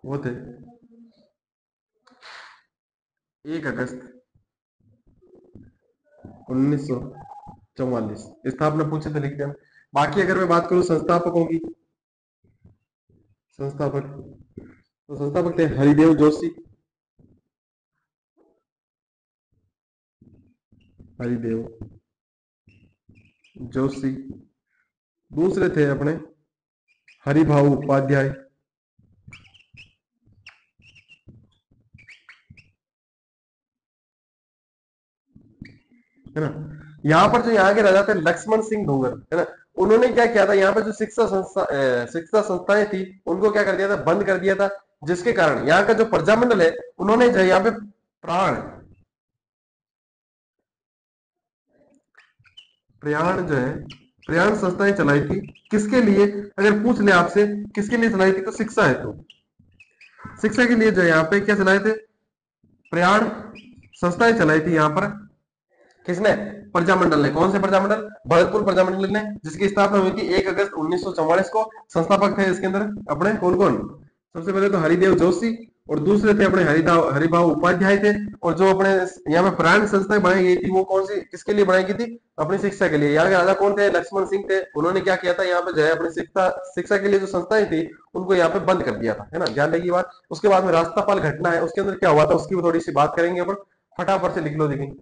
S1: वो थे 1 अगस्त 1944। स्थापना पूछे तो लिख देना। बाकी अगर मैं बात करूं संस्थापकों की, संस्थापक, तो संस्थापक थे हरिदेव जोशी, हरिदेव जोशी। दूसरे थे अपने हरिभाऊ उपाध्याय, है ना। यहाँ पर जो यहाँ के राजा थे लक्ष्मण सिंह डोंगर, है ना। उन्होंने क्या किया था, यहाँ पर जो शिक्षा संस्थाएं थी उनको क्या कर दिया था, बंद कर दिया था। जिसके कारण यहाँ का जो प्रजामंडल है, उन्होंने जो यहाँ पे प्राण प्रयाण जो है, प्रयाण संस्थाएं चलाई थी। किसके लिए? अगर पूछ ले आपसे किसके लिए चलाई थी, तो शिक्षा हेतु, शिक्षा के लिए जो यहाँ पे क्या चलाए थे, प्रयाण संस्थाएं चलाई थी यहाँ पर किसने? प्रजामंडल ने। कौन से प्रजामंडल? भरतपुर प्रजामंडल ने, जिसकी स्थापना हुई थी 1 अगस्त 1944 को। संस्थापक थे इसके अंदर अपने कौन कौन? सबसे पहले तो हरिदेव जोशी, और दूसरे थे अपने हरिभाव उपाध्याय थे। और जो अपने यहाँ पे प्राण संस्थाएं बनाई गई थी वो कौन सी किसके लिए बनाई गई थी? अपनी शिक्षा के लिए। यहाँ के राजा कौन थे? लक्ष्मण सिंह थे। उन्होंने क्या किया था यहाँ पे जो है अपनी शिक्षा शिक्षा के लिए जो संस्थाएं थी उनको यहाँ पे बंद कर दिया था, है ना, ध्यान रखिए बात। उसके बाद में रास्तापाल घटना है, उसके अंदर क्या हुआ था उसकी भी थोड़ी सी बात करेंगे अपन। फटाफट से लिख लो देखिए।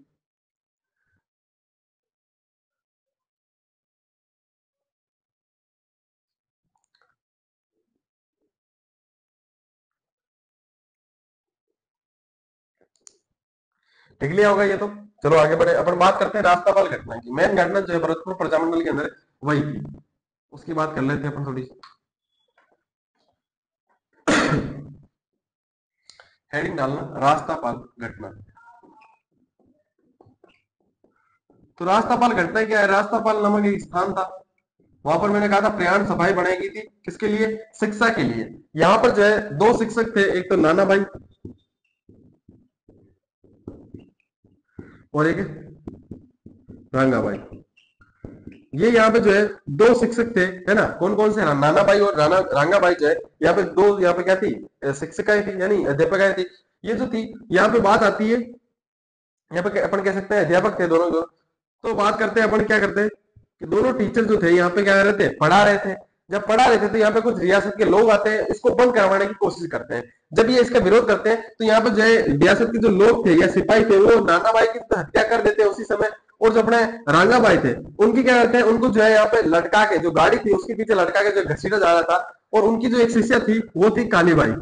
S1: लिख लिया होगा ये तो। चलो आगे बढ़े, अपन बात करते हैं रास्तापाल घटना की। मेन घटना जो है भरतपुर प्रजामंडल के अंदर वही थी, उसकी बात कर लेते हैं अपन थोड़ी सी। हेडिंग डालना रास्तापाल घटना। तो रास्तापाल घटना क्या है? रास्तापाल नामक एक स्थान था, वहां पर मैंने कहा था प्रयाण सभाएं बनाई गई थी। किसके लिए? शिक्षा के लिए। यहाँ पर जो है दो शिक्षक थे, एक तो नाना भाई और एक रांगा भाई। ये यहाँ पे जो है दो शिक्षक थे, है ना, कौन कौन से? नाना भाई और राणा रांगा भाई जो है यहाँ पे दो, यहाँ पे क्या थी? शिक्षिकाएं थी यानी अध्यापकाएं थी। ये जो थी यहाँ पे बात आती है, यहाँ पे अपन कह सकते हैं अध्यापक थे दोनों जो। तो बात करते हैं अपन क्या करते हैं कि दोनों टीचर जो थे यहाँ पे क्या कर रहे थे? पढ़ा रहे थे। जब पढ़ा रहे थे तो यहाँ पे कुछ रियासत के लोग आते हैं, इसको बंद करवाने की कोशिश करते हैं। जब ये इसका विरोध करते हैं तो यहाँ पे जो है रियासत के जो लोग थे या सिपाही थे वो नाना भाई की हत्या कर देते हैं उसी समय। और जो अपने रांगा भाई थे उनकी क्या करते हैं? उनको जो है यहाँ पे लटका के, जो गाड़ी थी उसके पीछे लटका के जो घसीटा जा रहा था। और उनकी जो एक शिष्या थी वो थी काली बाई।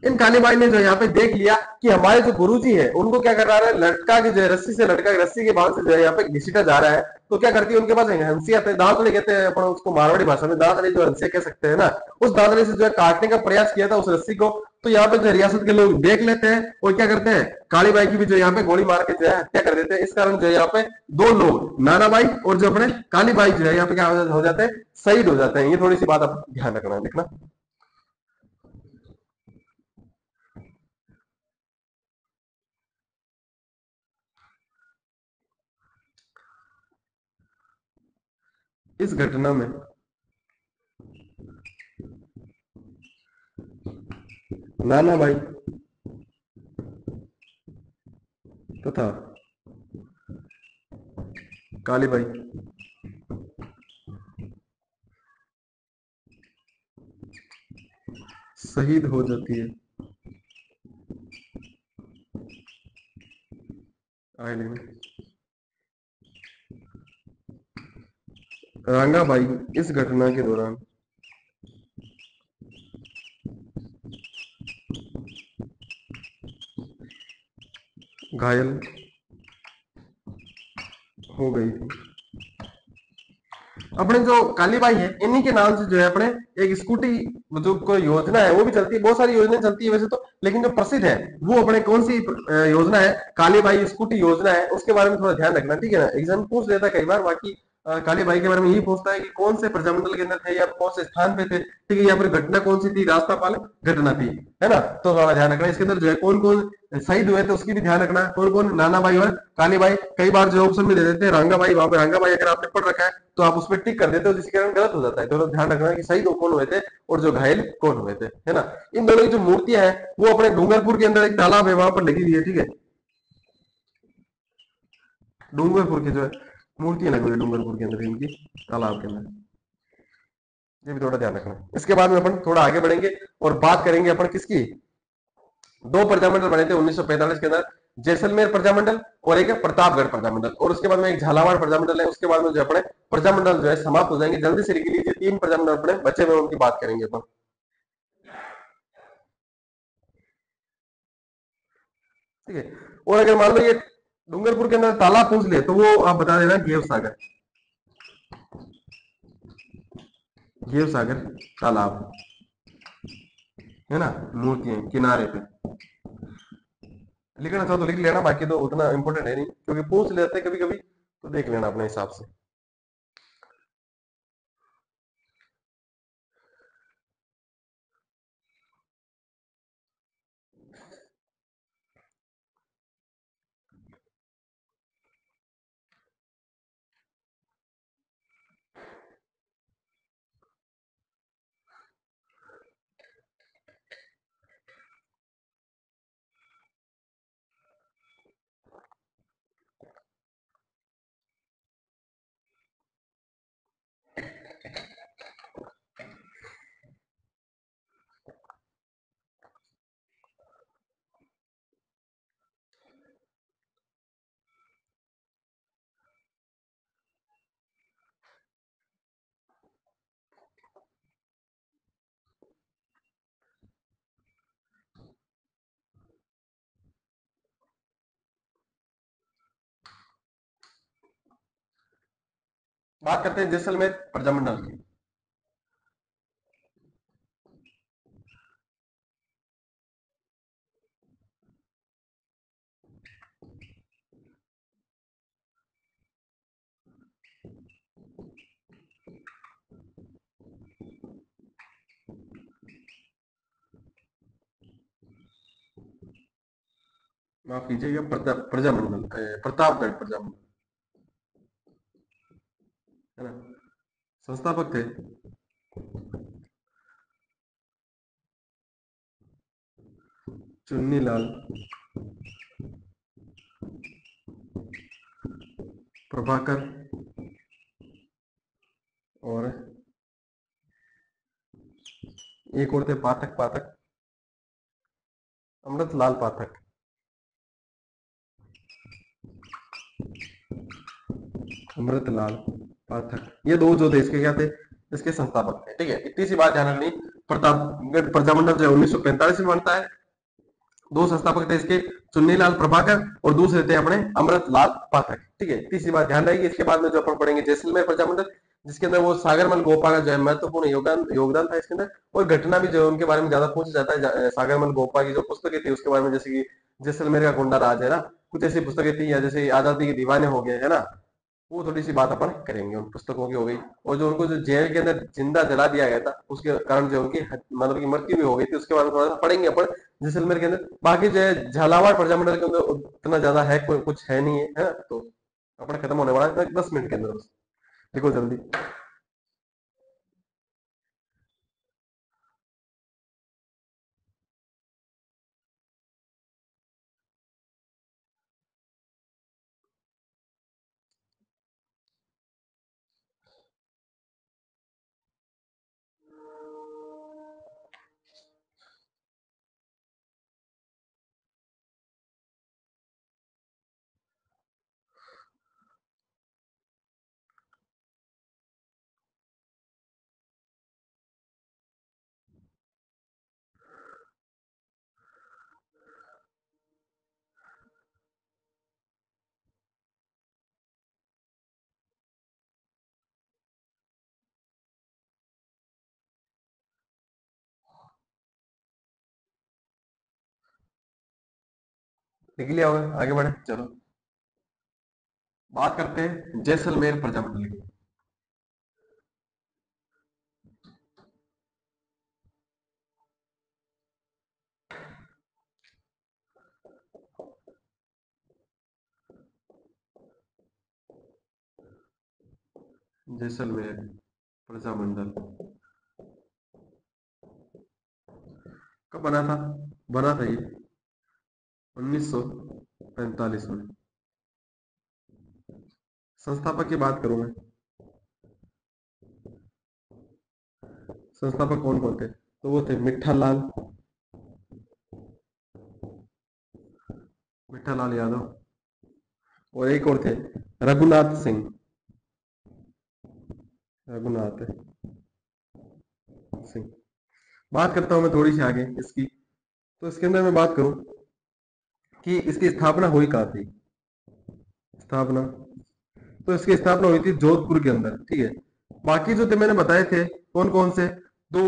S1: इन काली बाई ने जो यहाँ पे देख लिया कि हमारे जो गुरुजी है उनको क्या कर रहा है? लटका के जो है रस्सी से लटका के, रस्सी के बांध से जो है यहाँ पे घसीटा जा रहा है। तो क्या करती है? उनके पास हंसिया थे, दांतड़े कहते हैं अपन उसको मारवाड़ी भाषा में, दांतड़े जो हंसिया कह सकते हैं ना। उस दांतड़े से जो है काटने का प्रयास किया था उस रस्सी को। तो यहाँ पे जो रियासत के लोग देख लेते हैं और क्या करते हैं? काली बाई की भी जो यहाँ पे गोली मार के जो है हत्या कर देते हैं। इस कारण जो है यहाँ पे दो लोग, नाना बाई और जो अपने काली बाई जो है यहाँ पे क्या हो जाते हैं? शहीद हो जाते हैं। ये थोड़ी सी बात आप ध्यान रखना है, देखना। इस घटना में नाना भाई तथा काली बाई शहीद हो जाती है। आईने में रांगाबाई इस घटना के दौरान घायल हो गई थी। अपने जो कालीबाई है इन्हीं के नाम से जो है अपने एक स्कूटी जो कोई योजना है वो भी चलती है। बहुत सारी योजनाएं चलती है वैसे तो, लेकिन जो प्रसिद्ध है वो अपने कौन सी योजना है? कालीबाई स्कूटी योजना है। उसके बारे में थोड़ा ध्यान रखना, ठीक है ना, एग्जाम पूछ लेता है कई बार। बाकी कालीबाई के बारे में यही पूछता है कि कौन से प्रजामंडल के अंदर थे या कौन से स्थान पे थे, ठीक है। यहाँ पर घटना कौन सी थी? रास्तापाल घटना थी, है ना। तो थोड़ा ध्यान रखना। इसके अंदर जो है कौन कौन शहीद हुए थे उसकी भी ध्यान रखना। कौन कौन? नाना भाई और काली बाई। कई बार जो ऑप्शन में दे देते हैं रांगा भाई, वहां पे रांगा भाई अगर आपने पढ़ रखा है तो आप उसमें टिक कर देते हो, जिसके कारण गलत हो जाता है। तो ध्यान रखना कि शहीद कौन हुए थे और जो घायल कौन हुए थे, है ना। इन दोनों की जो मूर्तियां हैं वो अपने डूंगरपुर के अंदर एक तालाब है वहां पर लगी हुई है, ठीक है। डूंगरपुर की जो है मूर्तियां लगी हुई है डूंगरपुर के अंदर, इनकी तालाब के अंदर। ये भी थोड़ा ध्यान रखना। इसके बाद में अपन थोड़ा आगे बढ़ेंगे और बात करेंगे अपन किसकी? दो प्रजामंडल बने थे 1945 के अंदर, जैसलमेर प्रजामंडल और एक है प्रतापगढ़ प्रजामंडल। और उसके बाद में एक झालावाड़ प्रजामंडल है। उसके बाद में जो अपने प्रजामंडल जो है समाप्त हो जाएंगे। जल्दी से लिख लीजिए, तीन प्रजामंडल अपने बचे हुए उनकी बात करेंगे अपन, ठीक है। और अगर मान लो ये डूंगरपुर के अंदर तालाब पूछ ले तो वो आप बता देना घेव सागर। घेव सागर तालाब, है ना, मूर्तियां किनारे पे। लिखना चाहो तो लिख लेना, बाकी तो उतना इंपॉर्टेंट है नहीं, क्योंकि पूछ लेते हैं कभी कभी, तो देख लेना अपने हिसाब से। बात करते हैं जैसलमेर प्रजामंडल की। माफ कीजिएगा, प्रजामंडल, प्रतापगढ़ प्रजामंडल, है ना। संस्थापक थे चुन्नीलाल प्रभाकर और एक और थे पाठक, अमृतलाल पाठक। अमृतलाल पाठक, ये दो जो थे इसके क्या थे, इसके संस्थापक थे। ठीक है, इतनी सी बात ध्यान रखनी। प्रतापगढ़ प्रजामंडल जो है 1945 में बनता है। दो संस्थापक थे इसके, चुन्नीलाल प्रभाकर और दूसरे थे अपने अमृतलाल पाठक। ठीक है, तीसरी बात ध्यान रहेगी। इसके बाद में जो अपन पढ़ेंगे जैसलमेर प्रजामंडल, जिसके अंदर वो सागरमल गोपा का जो है महत्वपूर्ण योगदान था इसके अंदर। और घटना भी जो है उनके बारे में ज्यादा पूछा जाता है। सागरमल गोपा की जो पुस्तकें थी उसके बारे में, जैसे कि जैसलमेर का गुंडा राज, है ना, कुछ ऐसी पुस्तकें थी, या जैसे आजादी के दीवाने हो गए, है ना। वो थोड़ी सी बात अपन करेंगे, उन पुस्तकों की हो गई। और जो उनको जो जेल के अंदर जिंदा जला दिया गया था, उसके कारण जो उनकी मतलब की मृत्यु भी हो गई थी, उसके बारे में थोड़ा सा पढ़ेंगे अपन जैसलमेर के अंदर। बाकी जो है झालावाड़ प्रजामंडल के अंदर उतना ज्यादा है, कोई कुछ है नहीं है, है ना। तो अपना खत्म होने वाला है 10 मिनट के अंदर, बस देखो जल्दी। लिख लिया होगा, आगे बढ़े चलो। बात करते हैं जैसलमेर प्रजामंडल की। जैसलमेर प्रजामंडल कब बना था? बना था ये 1945 में। संस्थापक की बात करूं मैं, संस्थापक कौन कौन थे, तो वो थे मिठ्ठालाल यादव, और एक और थे रघुनाथ सिंह, रघुनाथ सिंह। बात करता हूं मैं थोड़ी सी आगे इसकी। तो इसके अंदर मैं बात करूं कि इसकी स्थापना हुई कहाँ थी। स्थापना, तो इसकी स्थापना हुई थी जोधपुर के अंदर। ठीक है, बाकी जो थे मैंने बताए थे कौन कौन से, दो,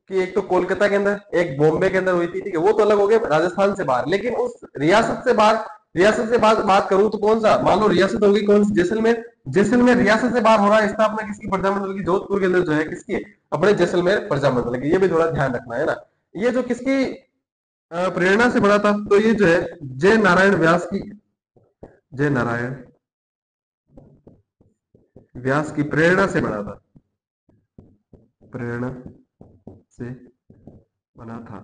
S1: कि एक तो कोलकाता के अंदर, एक बॉम्बे के अंदर हुई थी। ठीक है, वो तो अलग हो गए राजस्थान से बाहर, लेकिन उस रियासत से बाहर, बात करूं तो कौन सा, मान लो रियासत होगी कौन सी, जैसलमेर। जैसलमेर रियासत से बाहर हो रहा है, स्थापना किसकी, प्रजामंडल की, जोधपुर के अंदर जो है किसकी, अपने जैसलमेर प्रजामंडल की। ये भी थोड़ा ध्यान रखना है ना। ये जो किसकी प्रेरणा से बना था, तो ये जो है जय नारायण व्यास की, जय नारायण व्यास की प्रेरणा से बना था, प्रेरणा से बना था।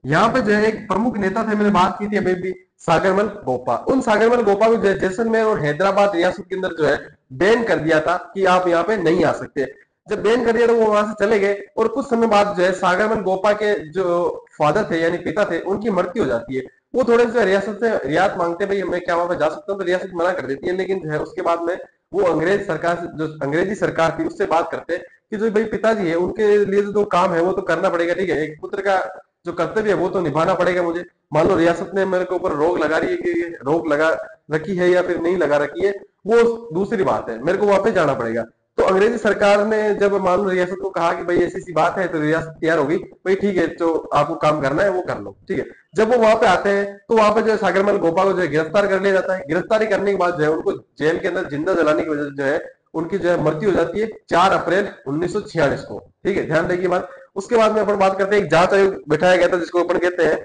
S1: यहाँ पे जो है एक प्रमुख नेता थे, मैंने बात की थी अभी भी, सागरमल गोपा। उन सागरमल गोपा को जैसलमेर और हैदराबाद रियासत के अंदर जो है बैन कर दिया था कि आप यहाँ पे नहीं आ सकते। जब बैन कर दिया तो वो वहां से चले गए, और कुछ समय बाद जो है सागरमल गोपा के जो फादर थे यानी पिता थे, उनकी मृत्यु हो जाती है। वो थोड़े से रियासत से रियायत मांगते, भाई मैं क्या वहां पे जा सकता हूँ, तो रियासत मना कर देती है। लेकिन जो है उसके बाद में वो अंग्रेज सरकार से, जो अंग्रेजी सरकार थी, उससे बात करते कि जो भाई पिताजी है उनके लिए जो काम है वो तो करना पड़ेगा। ठीक है, एक पुत्र का जो कर्तव्य है वो तो निभाना पड़ेगा मुझे। मान लो रियासत ने मेरे के ऊपर रोक लगा रही है, कि रोक लगा रखी है या फिर नहीं लगा रखी है, वो दूसरी बात है, मेरे को वापस जाना पड़ेगा। तो अंग्रेजी सरकार ने जब मान लो रियासत को कहा कि भाई ऐसी सी बात है, तो रियासत तैयार होगी, भाई ठीक है जो आपको काम करना है वो कर लो, ठीक है। जब वो वहां पे आते हैं तो वहां पे जो है सागरमल गोपा को जो है गिरफ्तार कर लिया जाता है। गिरफ्तारी करने के बाद जो है उनको जेल के अंदर जिंदा जलाने की वजह से जो है उनकी जो है मृत्यु हो जाती है 4 अप्रैल 1946 को, ठीक है, ध्यान रखिए बात। उसके बाद में अपन बात करते हैं, एक जांच आयोग बिठाया गया था जिसको अपन कहते हैं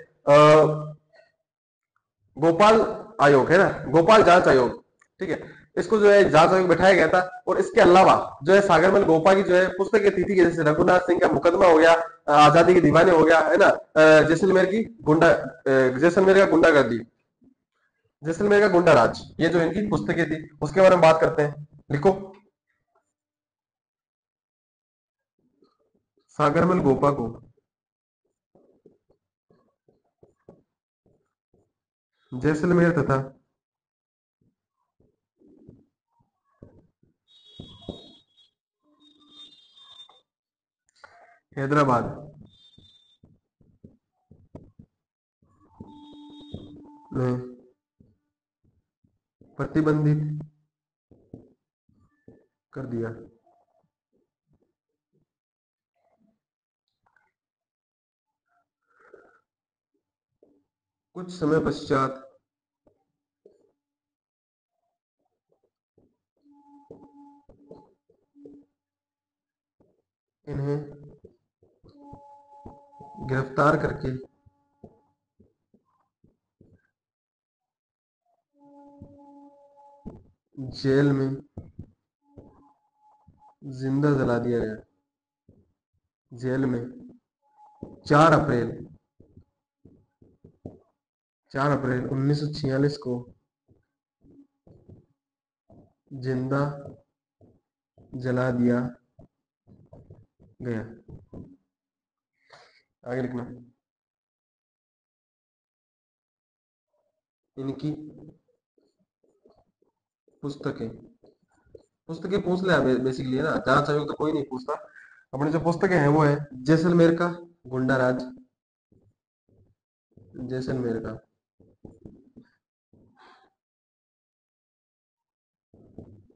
S1: गोपाल आयोग, है ना, गोपाल जांच आयोग, ठीक है। इसको जो है जांच आयोग बैठाया गया था। और इसके अलावा जो है सागरमल गोपा की जो है पुस्तकें थी, जैसे रघुनाथ सिंह का मुकदमा हो गया, आजादी के दीवाने हो गया, है ना, जैसलमेर का गुंडागर्दी, जैसलमेर का गुंडा राज, ये जो इनकी पुस्तकें थी उसके बारे में बात करते हैं। लिखो। सागरमल गोपा को जैसलमेर तथा हैदराबाद में प्रतिबंधित कर दिया। कुछ समय पश्चात इन्हें गिरफ्तार करके जेल में जिंदा जला दिया गया। जेल में 4 अप्रैल 4 अप्रैल 1946 को जिंदा जला दिया गया। आगे लिखना। इनकी पुस्तकें पुस्तकें पूछ ले बेसिकली, है ना, जांच आयोग तो कोई नहीं पूछता। अपनी जो पुस्तकें हैं वो है जैसलमेर का गुंडा राज, जैसलमेर का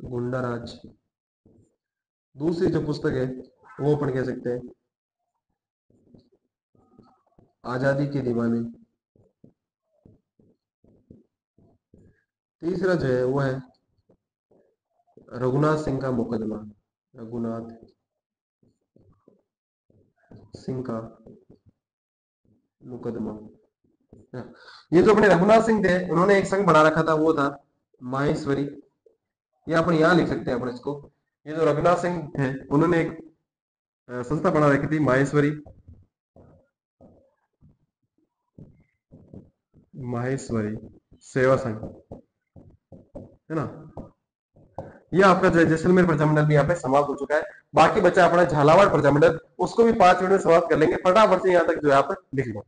S1: गुंडा राज। दूसरी जो पुस्तक है वो अपन कह सकते हैं आजादी के दीवाने। तीसरा जो है वो है रघुनाथ सिंह का मुकदमा। रघुनाथ सिंह का मुकदमा। ये जो अपने रघुनाथ सिंह थे उन्होंने एक संघ बना रखा था, वो था माहेश्वरी। ये अपन यहाँ लिख सकते हैं अपन इसको। ये जो रघुनाथ सिंह थे उन्होंने एक संस्था बना रखी थी माहेश्वरी, माहेश्वरी सेवा संघ, है ना। ये आपका जो है जैसलमेर प्रजामंडल भी यहाँ पे समाप्त हो चुका है। बाकी बचा अपना झालावाड़ प्रजामंडल, उसको भी 5 मिनट में समाप्त कर लेंगे। फटाफट से यहाँ तक जो है आप लिख लो।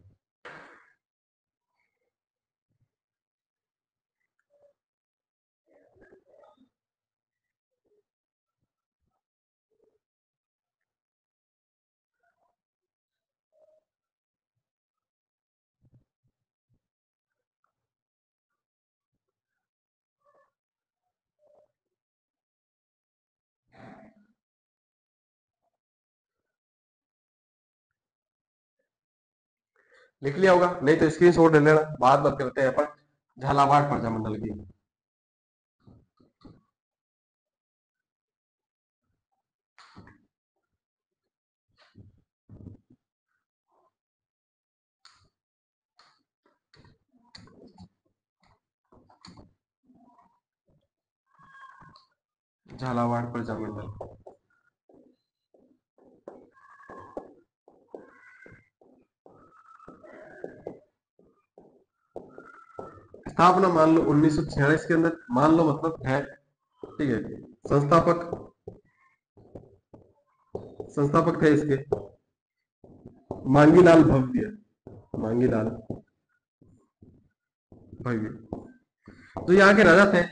S1: लिख लिया होगा, नहीं तो स्क्रीन शॉट ले लेना, बाद में करते हैं अपन झालावाड़ प्रजामंडल की। झालावाड़ प्रजामंडल स्थापना मान लो 1946 के अंदर, मान लो मतलब है, ठीक है। संस्थापक संस्थापक थे इसके मांगीलाल भव्य, मांगीलाल भव्य। तो यहाँ के राजा थे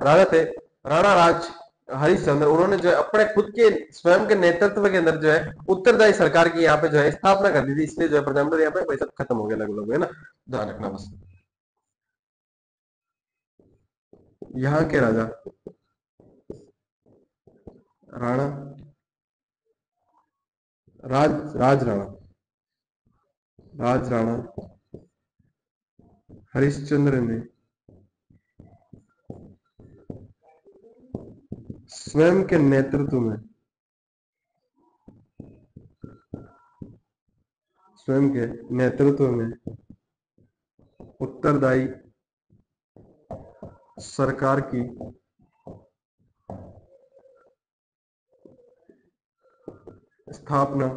S1: राजा थे राणा राज हरिश्चंद्र। उन्होंने जो है अपने खुद के स्वयं के नेतृत्व के अंदर जो है उत्तरदायी सरकार की यहाँ पे जो है स्थापना कर दी थी, इसलिए जो है प्रजामंडल यहाँ पे वैसा खत्म हो गया लगभग, है ना, ध्यान रखना बस। यहाँ के राजा राणा, राज राणा, राज राणा हरिश्चंद्र ने स्वयं के नेतृत्व में, स्वयं के नेतृत्व में उत्तरदायी सरकार की स्थापना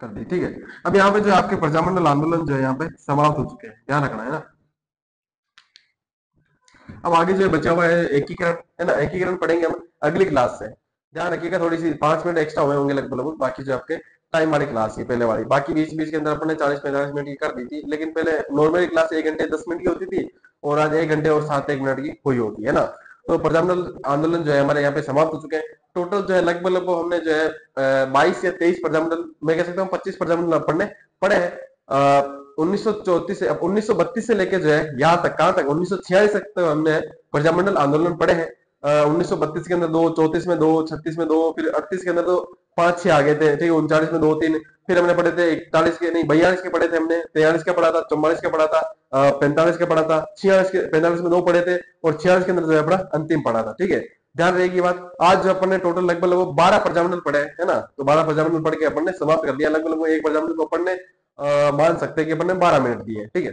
S1: कर दी। ठीक है, अब यहाँ पे जो आपके प्रजामंडल आंदोलन जो है यहाँ पे समाप्त हो चुके हैं, ध्यान रखना है ना। अब आगे जो बचा हुआ है एकीकरण, है ना, एकीकरण पढ़ेंगे हम अगली क्लास से। ध्यान रखिएगा, थोड़ी सी 5 मिनट एक्स्ट्रा हुए होंगे लगभग लगभग, बाकी जो आपके टाइम वाली क्लास की पहले वाली, बाकी बीच बीच के अंदर अपने 40-45 मिनट की कर दी थी, लेकिन पहले नॉर्मली क्लास 1 घंटे 10 मिनट की होती थी और आज 1 घंटे और 7-1 मिनट की हुई होती है ना। तो प्रजामंडल आंदोलन जो है हमारे यहाँ पे समाप्त हो चुके हैं। टोटल जो है लगभग लगभग हमने जो है 22 या 23 प्रजामंडल, मैं कह सकता हूँ 25 प्रजामंडल पढ़े हैं। 1934 से, अब 1932 से लेके जो है यहाँ तक, कहाँ तक, 1946 तक तो हमने प्रजामंडल आंदोलन पढ़े हैं। 1932 के अंदर दो, 34 में दो, 36 में दो, फिर 38 के अंदर तो 5-6 आ गए थे, ठीक है, 39 में 2-3, फिर हमने पढ़े थे 41 के, नहीं 42 के पढ़े थे हमने, 43 का पढ़ा था, 44 का पढ़ा था, 45 का पढ़ा था, 46 के, 45 में 2 पढ़े थे और 46 के अंदर जो है अपना अंतिम पढ़ा था। ठीक है, ध्यान रहेगी बात। आज जो अपन ने टोटल लगभग लगभग 12 प्रजामंडल पढ़े है ना, तो 12 प्रजामंडल पढ़ के अपन ने समाप्त कर दिया। लगभग लगभग एक प्रजामंडल को अपन ने मान सकते हैं कि अपन ने 12 मिनट दिए। ठीक है,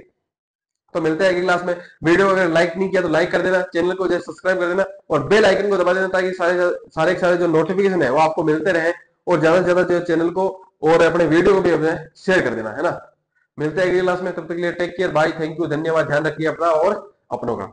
S1: तो मिलते हैं अगली क्लास में। वीडियो अगर लाइक नहीं किया तो लाइक कर देना, चैनल को जो सब्सक्राइब कर देना और बेल आइकन को दबा देना, ताकि सारे जो नोटिफिकेशन है वो आपको मिलते रहे, और ज्यादा से ज्यादा जो चैनल को और अपने वीडियो को भी अपने शेयर कर देना, है ना। मिलते हैं अगली क्लास में, तब तक के लिए take care, bye, thank you, धन्यवाद, ध्यान रखिए अपना और अपनों का।